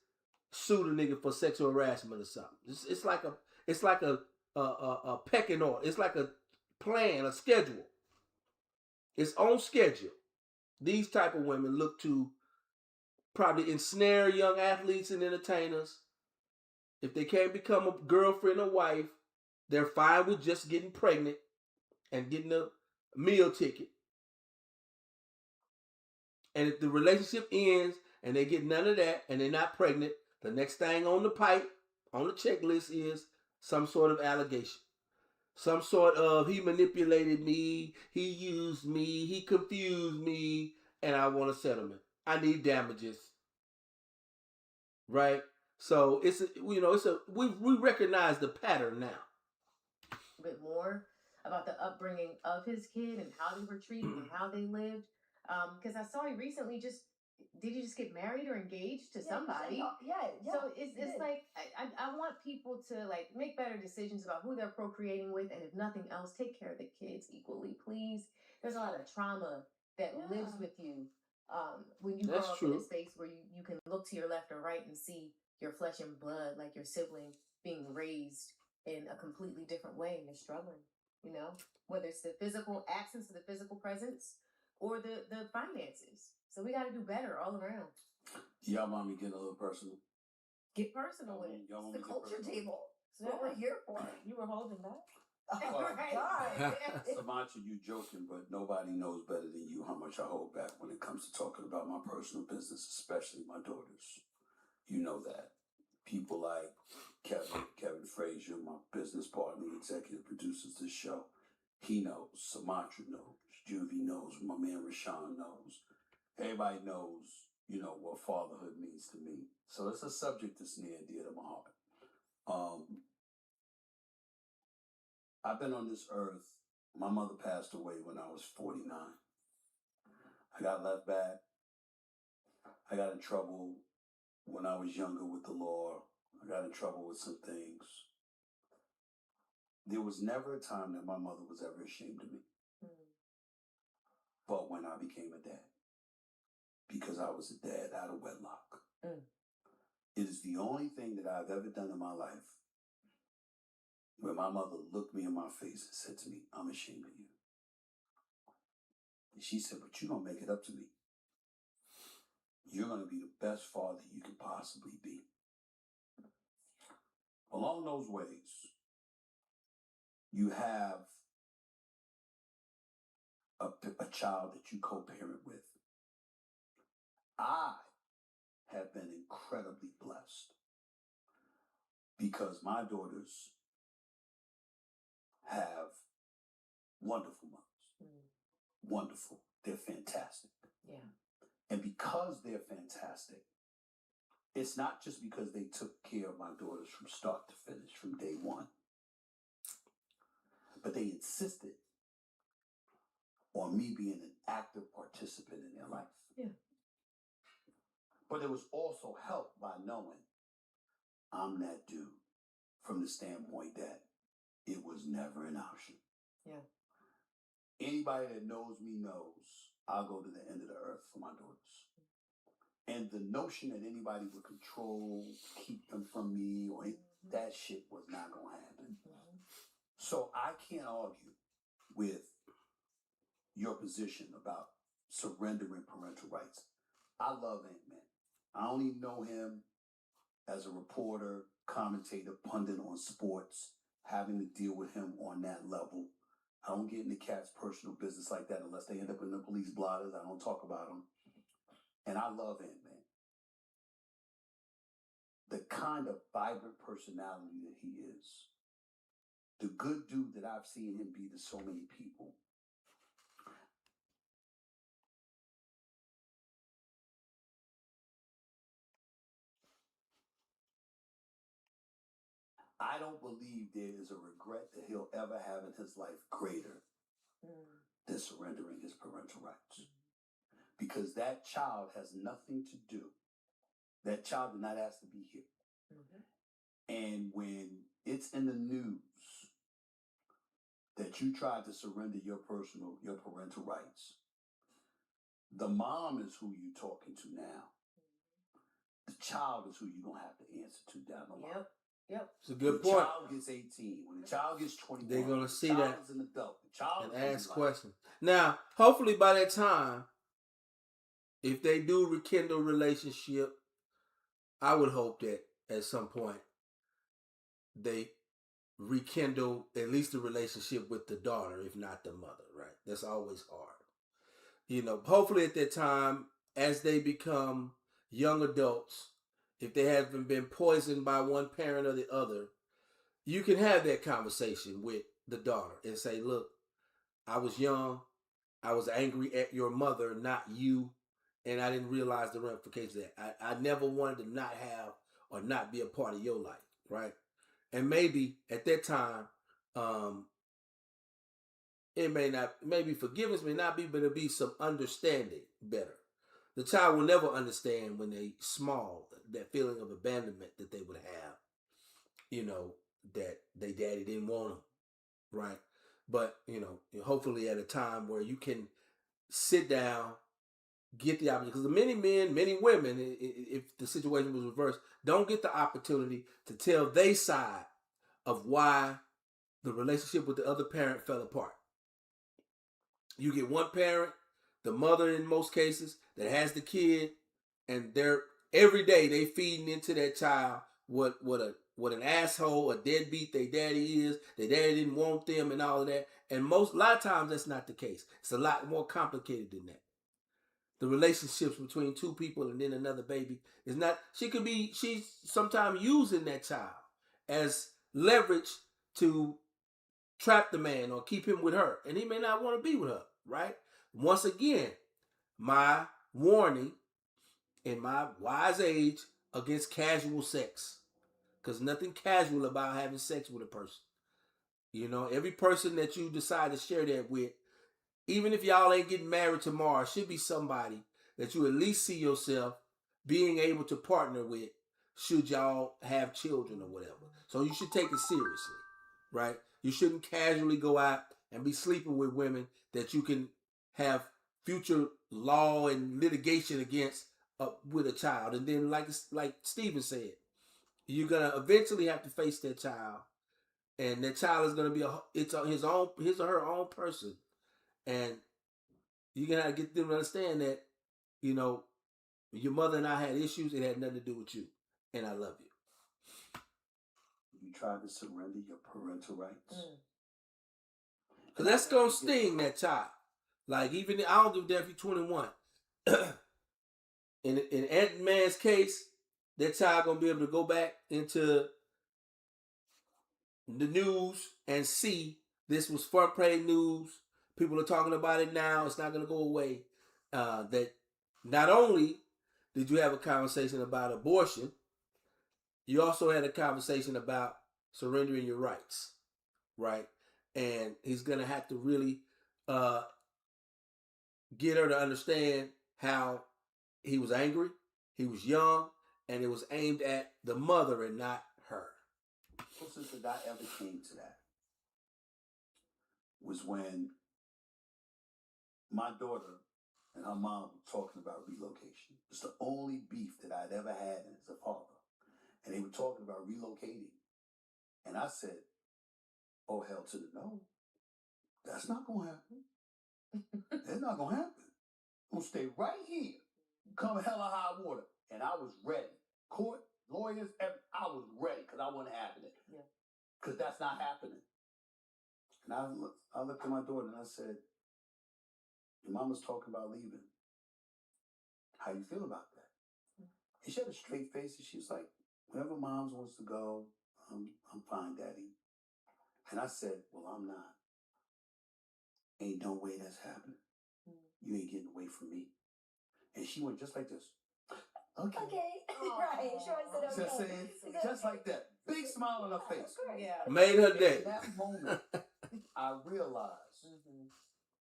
sue the nigga for sexual harassment or something. It's like a pecking order. It's like a plan, a schedule. It's on schedule. These type of women look to probably ensnare young athletes and entertainers. If they can't become a girlfriend or wife, they're fine with just getting pregnant and getting a meal ticket. And if the relationship ends and they get none of that and they're not pregnant, the next thing on the pipe, on the checklist, is some sort of allegation. Some sort of, he manipulated me, he used me, he confused me, and I want a settlement. I need damages. Right? So we recognize the pattern now. A bit more about the upbringing of his kid and how they were treated and how they lived. Because I saw he recently did he just get married or engaged to somebody? Yeah. So it's like I want people to like make better decisions about who they're procreating with, and if nothing else, take care of the kids equally, please. There's a lot of trauma that lives with you when you grow up in a space where you can look to your left or right and see your flesh and blood, like your sibling, being raised in a completely different way, and you're struggling. You know, whether it's the physical absence of the physical presence or the finances. So we got to do better all around. Y'all want me to get a little personal? Get personal with it. It's the culture table. That's what we're here for. You were holding back. Oh my God. Samantha, you joking, but nobody knows better than you how much I hold back when it comes to talking about my personal business, especially my daughters. You know that. People like Kevin Frazier, my business partner, executive producers this show. He knows. Sumatra knows. Juvie knows. My man Rashawn knows. Everybody knows, what fatherhood means to me. So it's a subject that's near and dear to my heart. I've been on this earth. My mother passed away when I was 49. I got left back. I got in trouble when I was younger with the law. I got in trouble with some things. There was never a time that my mother was ever ashamed of me. But when I became a dad, because I was a dad out of wedlock. It is the only thing that I've ever done in my life where my mother looked me in my face and said to me, I'm ashamed of you. And she said, but you're going to make it up to me. You're going to be the best father you can possibly be. Along those ways, you have a child that you co-parent with. I have been incredibly blessed because my daughters have wonderful mothers. Wonderful. They're fantastic. Yeah. And because they're fantastic, it's not just because they took care of my daughters from start to finish, from day one, but they insisted on me being an active participant in their life. Yeah. But it was also helped by knowing I'm that dude from the standpoint that it was never an option. Yeah. Anybody that knows me knows I'll go to the end of the earth for my daughters. And the notion that anybody would control, keep them from me, or that shit was not going to happen. So I can't argue with your position about surrendering parental rights. I love Ant-Man. I only know him as a reporter, commentator, pundit on sports, having to deal with him on that level. I don't get into cats' personal business like that unless they end up in the police blotters. I don't talk about them. And I love Ant-Man. The kind of vibrant personality that he is, the good dude that I've seen him be to so many people. I don't believe there is a regret that he'll ever have in his life greater than surrendering his parental rights. Because that child has nothing to do. That child did not ask to be here. And when it's in the news that you tried to surrender your parental rights, the mom is who you're talking to now. The child is who you're going to have to answer to down the line. Yep. It's a good when point. The child gets 18. When the child gets 21. They're going to see the child that is an adult. The child and is ask like, questions. Now, hopefully by that time, if they do rekindle relationship, I would hope that at some point they rekindle at least the relationship with the daughter, if not the mother, right? That's always hard. Hopefully at that time, as they become young adults, if they haven't been poisoned by one parent or the other, you can have that conversation with the daughter and say, look, I was young. I was angry at your mother, not you. And I didn't realize the ramifications of that. I never wanted to not have or not be a part of your life, right? And maybe at that time, maybe forgiveness may not be, but it'll be some understanding better. The child will never understand when they small, that feeling of abandonment that they would have, that they daddy didn't want them, right? But, hopefully at a time where you can sit down, get the opportunity, because many men, many women, if the situation was reversed, don't get the opportunity to tell their side of why the relationship with the other parent fell apart. You get one parent, the mother in most cases, that has the kid, and they're every day they feeding into that child what an asshole, a deadbeat their daddy is. Their daddy didn't want them and all of that. And a lot of times that's not the case. It's a lot more complicated than that. The relationships between two people and then another baby is not. She's sometimes using that child as leverage to trap the man or keep him with her, and he may not want to be with her, right? Once again, my warning in my wise age against casual sex, because nothing casual about having sex with a person. You know, every person that you decide to share that with, even if y'all ain't getting married tomorrow, should be somebody that you at least see yourself being able to partner with should y'all have children or whatever. So you should take it seriously, right? You shouldn't casually go out and be sleeping with women that you can have future law and litigation against with a child. And then like Stephen said, you're gonna eventually have to face that child, and that child is gonna be his or her own person, and you're gonna have to get them to understand that, you know, your mother and I had issues. It had nothing to do with you, and I love you. You tried to surrender your parental rights. Cause that's gonna sting that child. Like, even I don't give a damn if you're 21. in Aunt Man's case, that child gonna be able to go back into the news and see this was front page news. People are talking about it now. It's not gonna go away. That not only did you have a conversation about abortion, you also had a conversation about surrendering your rights, right? And he's gonna have to really get her to understand how he was angry, he was young, and it was aimed at the mother and not her. Closest that I ever came to that was when my daughter and her mom were talking about relocation. It's the only beef that I'd ever had as a father. And they were talking about relocating. And I said, oh, hell to the no. That's not going to happen. It's not going to happen. I'm going to stay right here. Come hell or high water. And I was ready. Court, lawyers, I was ready because I wasn't having it. Because that's not happening. And I looked at my daughter and I said, your mama's talking about leaving. How you feel about that? And she had a straight face and she was like, whenever moms wants to go, I'm fine, Daddy. And I said, well, I'm not. Ain't no way that's happening. You ain't getting away from me. And she went just like this. Okay. Right. Sure, I said okay. Just like that. Big smile on her face. Yeah. Made her day. In that moment, I realized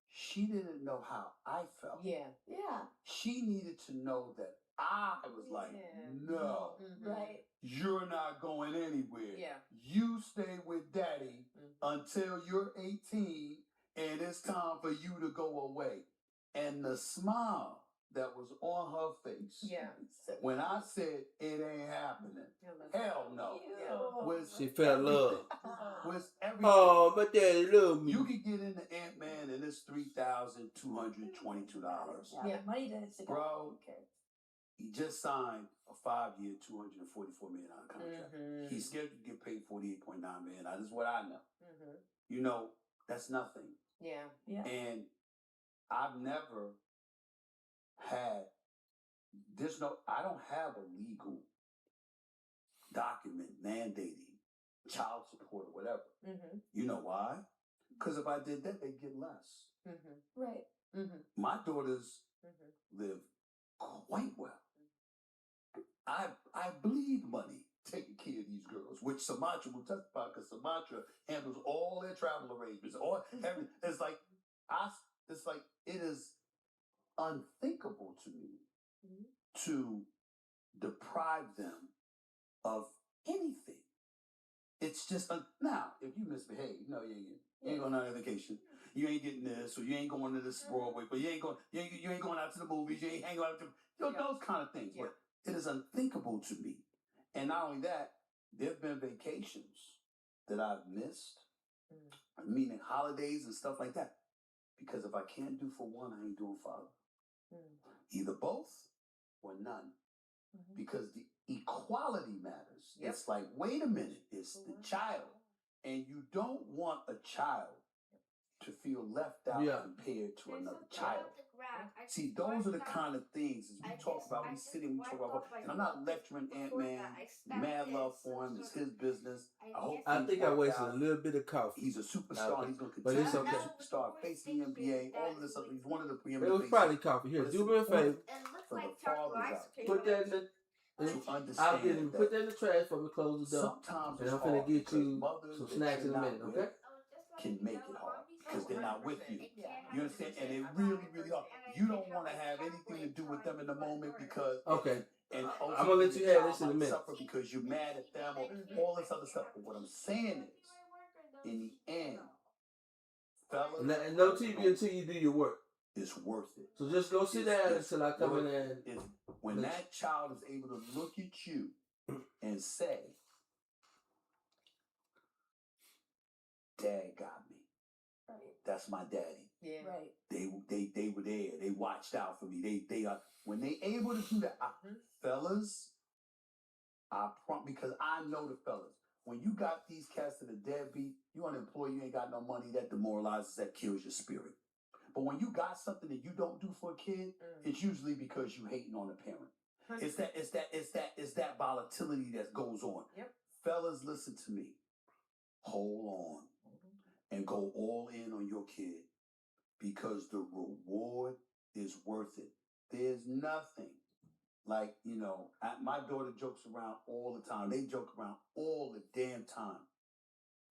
she didn't know how I felt. Yeah. She needed to know that I was like, no. Right. You're not going anywhere. Yeah. You stay with Daddy until you're 18 and it's time for you to go away. And the smile that was on her face when I said it ain't happening, hell no. She felt love. Was everything. Oh, but Daddy love me. You could get into Ant-Man and it's $3,222. Yeah. Money didn't stick out. Bro, he just signed a 5-year, $244 million contract. He's scheduled to get paid $48.9 million. That is what I know. You know, that's nothing. Yeah. And I've never had I don't have a legal document mandating child support or whatever. You know why? Because if I did that, they'd get less. Right. My daughters live quite well. I bleed money taking care of these girls, which Sumatra will testify because Sumatra handles all their travel arrangements. It's like it is unthinkable to me to deprive them of anything. It's just now, if you misbehave, no, you ain't going on vacation. You ain't getting this, or you ain't going to this Broadway, but you ain't going out to the movies. You ain't hanging out to those kind of things. But it is unthinkable to me. And not only that, there've been vacations that I've missed, meaning holidays and stuff like that. Because if I can't do for one, I ain't doing for other. Either both or none. Because the equality matters. It's like, wait a minute, it's the child. And you don't want a child to to feel left out compared to another child. See, those are the kind of things as we talk about, we talk about, and I'm not lecturing Ant-Man, mad love for him, it's his business. I think I wasted a little bit of coffee. He's a superstar, he's going to but continue it's to okay. be a superstar, facing the NBA, all of this stuff, he's one of the preeminent It was faces. probably coffee. Here, do me a favor. For the fathers out there, Put that in the... I'll get him. Put that in the trash for me. Close the door. Sometimes and I'm finna get you some snacks in a minute, okay? Can make it hard because they're not with you. You understand? And they really, really hard. You don't want to have anything to do with them in the moment because and I'm gonna let you have this in a minute. Suffer because you're mad at them or all this other stuff. But what I'm saying is, in the end, fellas, and no TV until you do your work. It's worth it. So just go sit down until I come in and... When that child is able to look at you and say, Dad got me. Right. That's my daddy. Yeah. Right. They were there. They watched out for me. They are when they able to do that, fellas, because I know the fellas. When you got these cats that are deadbeat, you unemployed, you ain't got no money, that demoralizes, that kills your spirit. But when you got something that you don't do for a kid, it's usually because you hating on a parent. It's that volatility that goes on. Yep. Fellas, listen to me. Hold on and go all in on your kid because the reward is worth it. There's nothing like, my daughter jokes around all the time. They joke around all the damn time.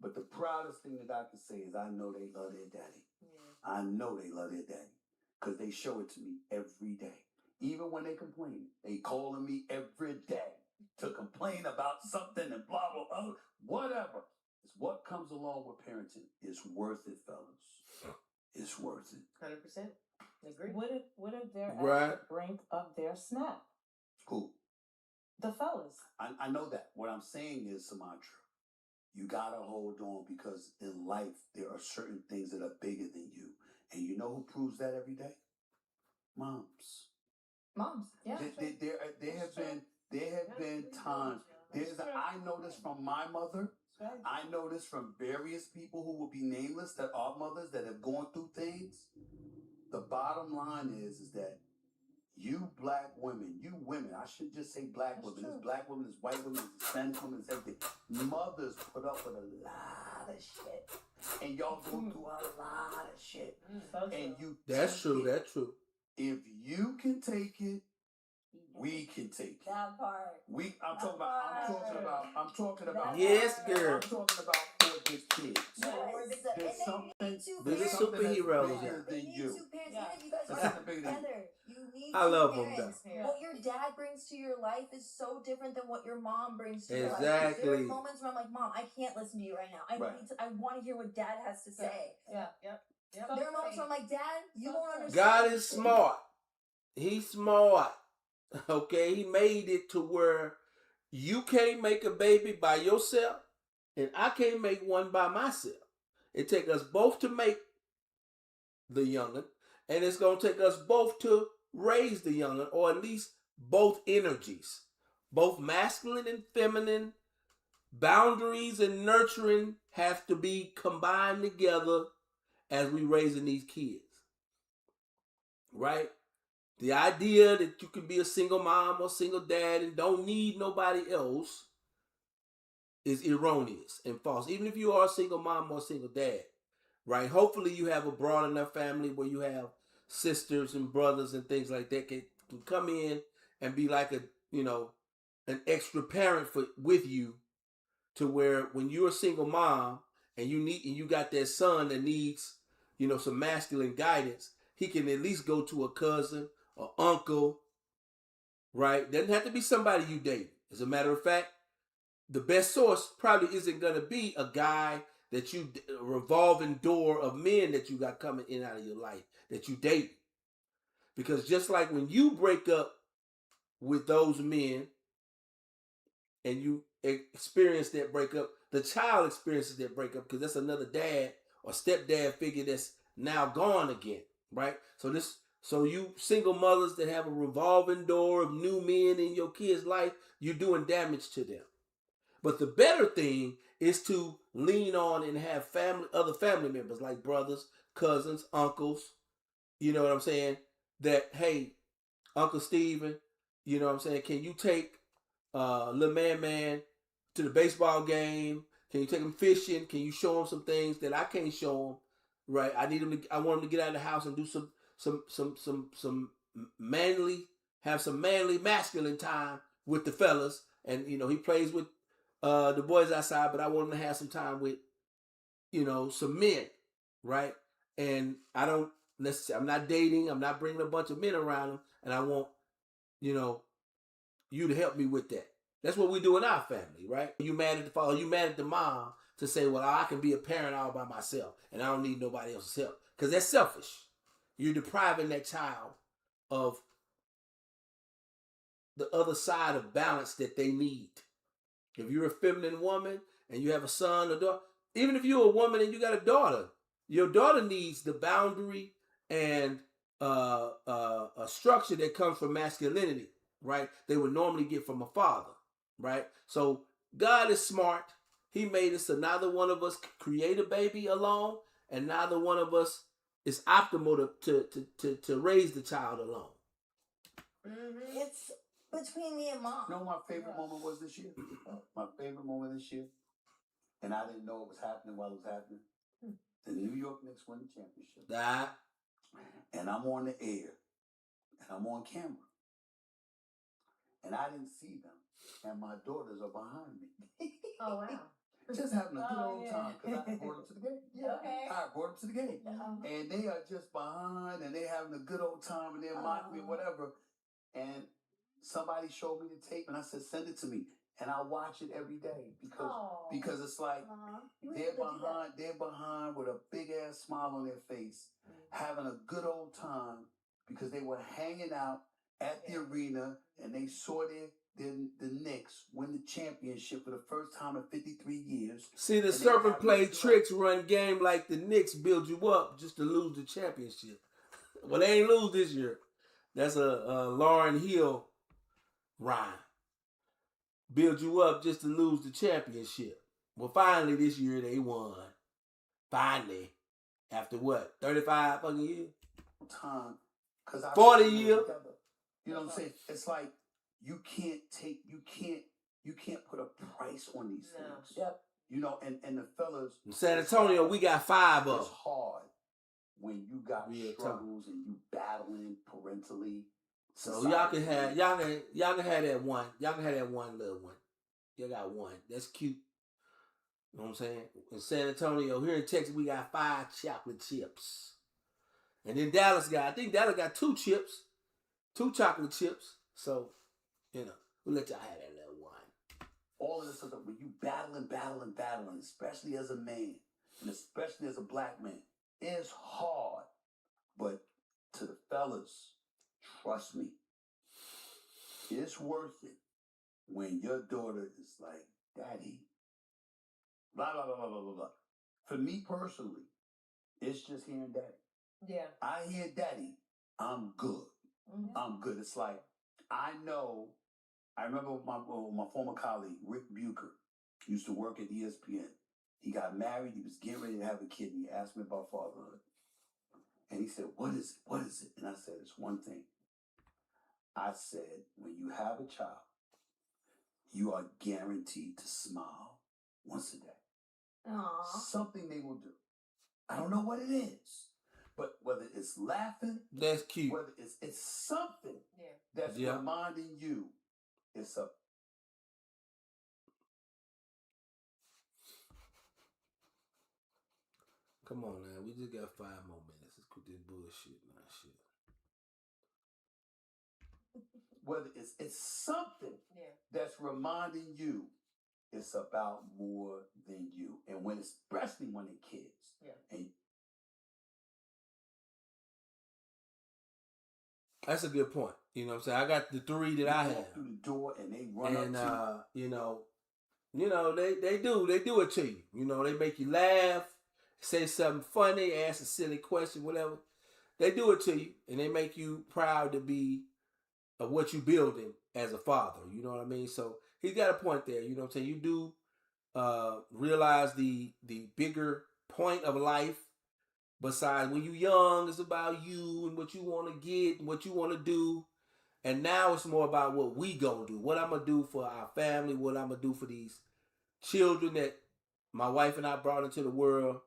But the proudest thing that I can say is I know they love their daddy. Yeah. I know they love their daddy because they show it to me every day. Even when they complain, they calling me every day to complain about something and blah, blah, blah, whatever. It's what comes along with parenting. It's worth it, fellas. It's worth it. 100%. Agree. What if they're at the brink of their snap? Who? The fellas. I know that. What I'm saying is, Sumatra, you gotta hold on because in life there are certain things that are bigger than you. And you know who proves that every day? Moms. Moms. Yeah. There have been times. I know this from my mother. I know this from various people who will be nameless that are mothers that have gone through things. The bottom line is that you black women, you women, I should just say black women. There's black women, there's white women, there's Hispanic women, there's everything. Mothers put up with a lot of shit. And y'all go through a lot of shit. That's true. If you can take it, we can take it. That part. I'm talking about. Yes, girl. I'm talking about for the kids. Yes. There's something superheroes bigger than you. Even if you guys are together, you need I love two them, parents. though. What your dad brings to your life is so different than what your mom brings to your life. Exactly. There are moments where I'm like, Mom, I can't listen to you right now. I want to hear what Dad has to say. Yeah. Yep. There are moments where I'm like, Dad, you won't understand. God is smart. He's smart. Okay, he made it to where you can't make a baby by yourself, and I can't make one by myself. It takes us both to make the young'un, and it's going to take us both to raise the young'un, or at least both energies, both masculine and feminine, boundaries and nurturing have to be combined together as we raising these kids, right? The idea that you can be a single mom or single dad and don't need nobody else is erroneous and false. Even if you are a single mom or a single dad, right? Hopefully you have a broad enough family where you have sisters and brothers and things like that can come in and be like an extra parent with you, to where when you're a single mom and you got that son that needs, some masculine guidance, he can at least go to a cousin or uncle, right? Doesn't have to be somebody you date. As a matter of fact, the best source probably isn't going to be a guy that a revolving door of men that you got coming in and out of your life that you date. Because just like when you break up with those men and you experience that breakup, the child experiences that breakup because that's another dad or stepdad figure that's now gone again, right? So you single mothers that have a revolving door of new men in your kids' life, you're doing damage to them. But the better thing is to lean on and have other family members like brothers, cousins, uncles. You know what I'm saying? That, hey, Uncle Steven, you know what I'm saying? Can you take little man to the baseball game? Can you take him fishing? Can you show him some things that I can't show him? Right? I want him to get out of the house and do some manly, have some manly masculine time with the fellas. And he plays with the boys outside, but I want him to have some time with some men, right? And I'm not dating. I'm not bringing a bunch of men around him, and I want you to help me with that. That's what we do in our family, right? You mad at the father, you mad at the mom to say, well, I can be a parent all by myself and I don't need nobody else's help. Because that's selfish. You're depriving that child of the other side of balance that they need. If you're a feminine woman and you have a son or daughter, even if you're a woman and you got a daughter, your daughter needs the boundary and a structure that comes from masculinity, right? They would normally get from a father, right? So God is smart. He made it so neither one of us create a baby alone, and neither one of us is optimal to raise the child alone. Mm-hmm. It's between me and mom. You know what my favorite moment was this year? My favorite moment this year, and I didn't know it was happening while it was happening. The New York Knicks won the championship. And I'm on the air, and I'm on camera. And I didn't see them, and my daughters are behind me. Oh, wow. Just having a good old time, because I brought them to the game. Yeah. Okay. I brought them to the game. And they are just behind, and they're having a good old time, and they're mocking me, whatever. And somebody showed me the tape, and I said, send it to me. And I watch it every day because it's like they're behind with a big ass smile on their face, having a good old time because they were hanging out at the arena and they saw the Knicks win the championship for the first time in 53 years. See, the serpent play tricks, run game like the Knicks build you up just to lose the championship. Well, they ain't lose this year. That's a Lauryn Hill rhyme. Build you up just to lose the championship. Well, finally this year they won. Finally. After what? 35 fucking years? Time. 40 years. You know what I'm saying? It's like you can't put a price on these things. Yep. And the fellas in San Antonio, we got 5 of them. It's hard when you got struggles and you battling parentally. So y'all can have that one. Y'all can have that one little one. You got one. That's cute. You know what I'm saying? In San Antonio, here in Texas, we got 5 chocolate chips. And then Dallas got 2 chips. 2 chocolate chips. So, we'll let y'all have that little one. All of this stuff, when you battling, especially as a man, and especially as a black man, it's hard. But to the fellas, trust me, it's worth it when your daughter is like, Daddy, blah, blah, blah, blah, blah, blah. For me personally, it's just hearing Daddy. Yeah. I hear Daddy, I'm good. Mm-hmm. I'm good. It's like, I remember my former colleague, Rick Bucher, used to work at ESPN. He got married. He was getting ready to have a kid. And he asked me about fatherhood. And he said, what is it? What is it? And I said, it's one thing. I said, when you have a child, you are guaranteed to smile once a day. Aww. Something they will do. I don't know what it is. But whether it's laughing, that's cute. Whether it's something that's reminding you, it's a. Come on now, we just got 5 more minutes. Let's quit this bullshit now, shit. Whether it's something that's reminding you, it's about more than you, and especially when they're kids. Yeah. And that's a good point. You know what I'm saying? I got the 3 that I have. Through the door and they run up to you. They do it to you. They make you laugh, say something funny, ask a silly question, whatever. They do it to you, and they make you proud to be what you building as a father. You know what I mean? So he's got a point there. You know what I'm saying? You do realize the bigger point of life. Besides, when you're young, it's about you and what you want to get and what you want to do. And now it's more about what we gonna do. What I'm gonna do for our family. What I'm gonna do for these children that my wife and I brought into the world.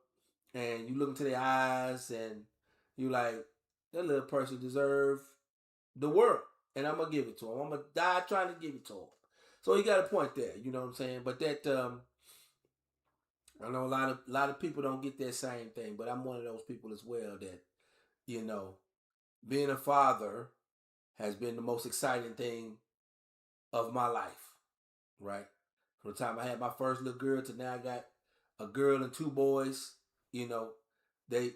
And you look into their eyes and you like, that little person deserve the world. And I'm gonna give it to him. I'm gonna die trying to give it to him. So he got a point there. You know what I'm saying? But that I know a lot of people don't get that same thing, but I'm one of those people as well that, you know, being a father has been the most exciting thing of my life, right? From the time I had my first little girl to now I got a girl and two boys, you know, they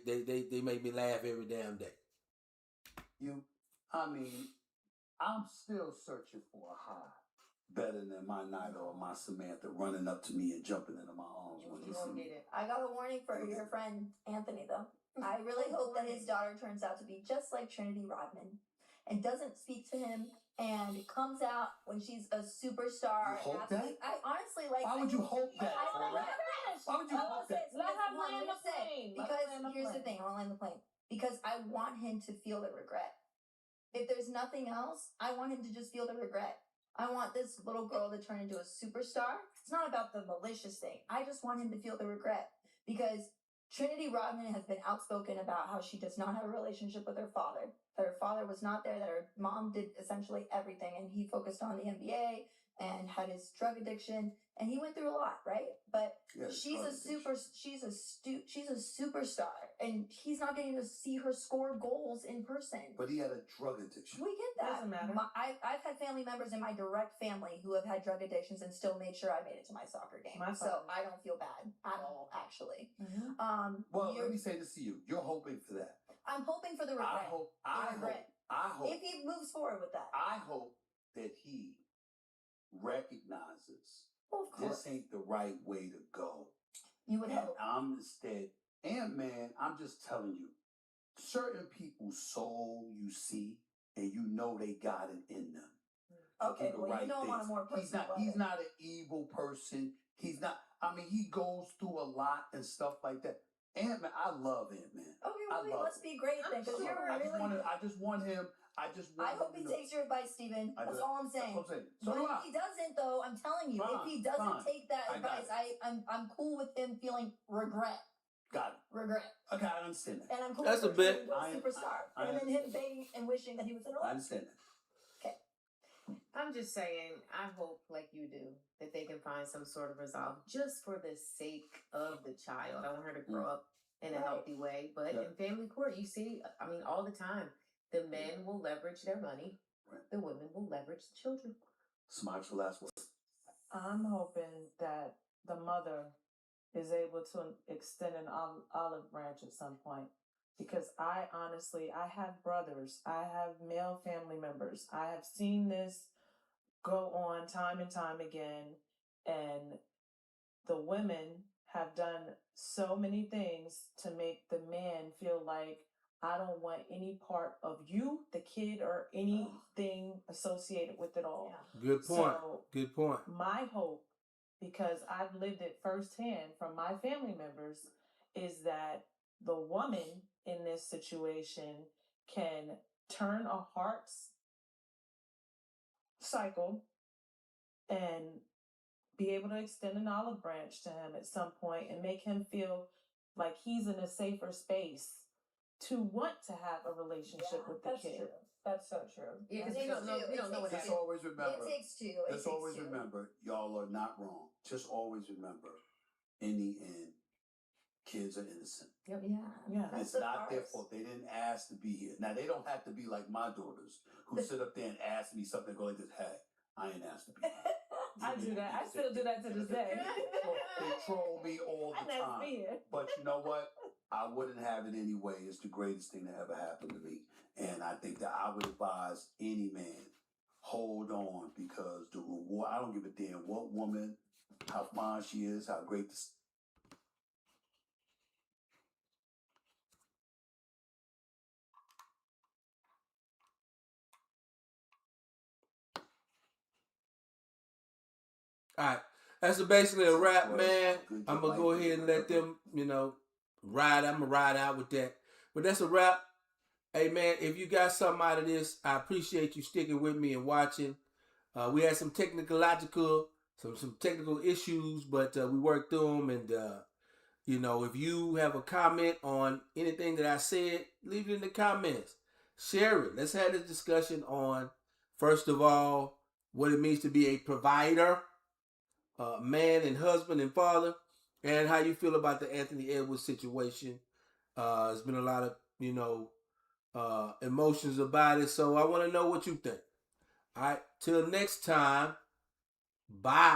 make me laugh every damn day. I mean, I'm still searching for a high better than my Nida or my Samantha running up to me and jumping into my arms when You they won't see get me. it. I got a warning for your friend Anthony, though. I really hope that his daughter turns out to be just like Trinity Rodman and doesn't speak to him and comes out when she's a superstar. You hope that? I honestly like. Why would you hope that? Why would you I will hope say, that? Let her I'm land gonna the say, plane. because here's the thing. I want to land the plane because I want him to feel the regret. If there's nothing else, I want him to just feel the regret. I want this little girl to turn into a superstar. It's not about the malicious thing. I just want him to feel the regret because Trinity Rodman has been outspoken about how she does not have a relationship with her father, that her father was not there, that her mom did essentially everything, and he focused on the NBA and had his drug addiction, and he went through a lot, right? But she's a superstar, and he's not getting to see her score goals in person. But he had a drug addiction. We get that. Doesn't matter. I've had family members in my direct family who have had drug addictions and still made sure I made it to my soccer game. So I don't feel bad at all, actually. Mm-hmm. Well, let me say this to you. You're hoping for that. I'm hoping for the regret. I hope. If he moves forward with that. I hope that he recognizes Well, of course. this ain't the right way to go. You would hope. I'm instead, and man, I'm just telling you, certain people's soul you see, and you know they got it in them. Okay, well, you know him on a more personal level. He's not an evil person. He's not. I mean, he goes through a lot and stuff like that. Ant-Man, I love Ant-Man. Okay, well, he must be great then, because you're I really. just want him. I hope he takes your advice, Steven. That's all I'm saying. That's what I'm saying. So but if he doesn't, though, I'm telling you, if he doesn't take that advice, I'm cool with him feeling regret. Got it. Regret. Okay, I understand that. And I'm cool That's with a bit. him superstar. And then him begging and wishing that he was in a I understand that. Okay. I'm just saying, I hope, like you do, that they can find some sort of resolve just for the sake of the child. I want her to grow up in a healthy way. But in family court, you see, I mean, all the time, the men will leverage their money. Right. The women will leverage the children. Smart for last word. I'm hoping that the mother is able to extend an olive branch at some point. Because I have brothers, I have male family members. I have seen this go on time and time again. And the women have done so many things to make the man feel like, I don't want any part of you, the kid, or anything associated with it all. Yeah. Good point. So good point. My hope, because I've lived it firsthand from my family members, is that the woman in this situation can turn a heart's cycle and be able to extend an olive branch to him at some point and make him feel like he's in a safer space to want to have a relationship with the kid. True. That's so true. Yeah, because we don't know what Just happened. always remember. It takes two. Just always remember, y'all are not wrong. Just always remember, in the end, kids are innocent. Yep. Yeah. It's not their fault. They didn't ask to be here. Now, they don't have to be like my daughters who sit up there and ask me something, go like this, hey, I ain't asked to be here. I do that. I still do that to this day. They troll me all the time. But you know what? I wouldn't have it anyway. It's the greatest thing that ever happened to me. And I think that I would advise any man, hold on, because the reward, I don't give a damn what woman, how fine she is, how great the All right. That's basically a wrap, man. I'm going to go ahead and let them, ride. I'm going to ride out with that. But that's a wrap. Hey, man, if you got something out of this, I appreciate you sticking with me and watching. We had some technical issues, but we worked through them. And, if you have a comment on anything that I said, leave it in the comments. Share it. Let's have this discussion on, first of all, what it means to be a provider, man and husband and father, and how you feel about the Anthony Edwards situation. There's been a lot of, emotions about it. So I want to know what you think. All right. Till next time. Bye.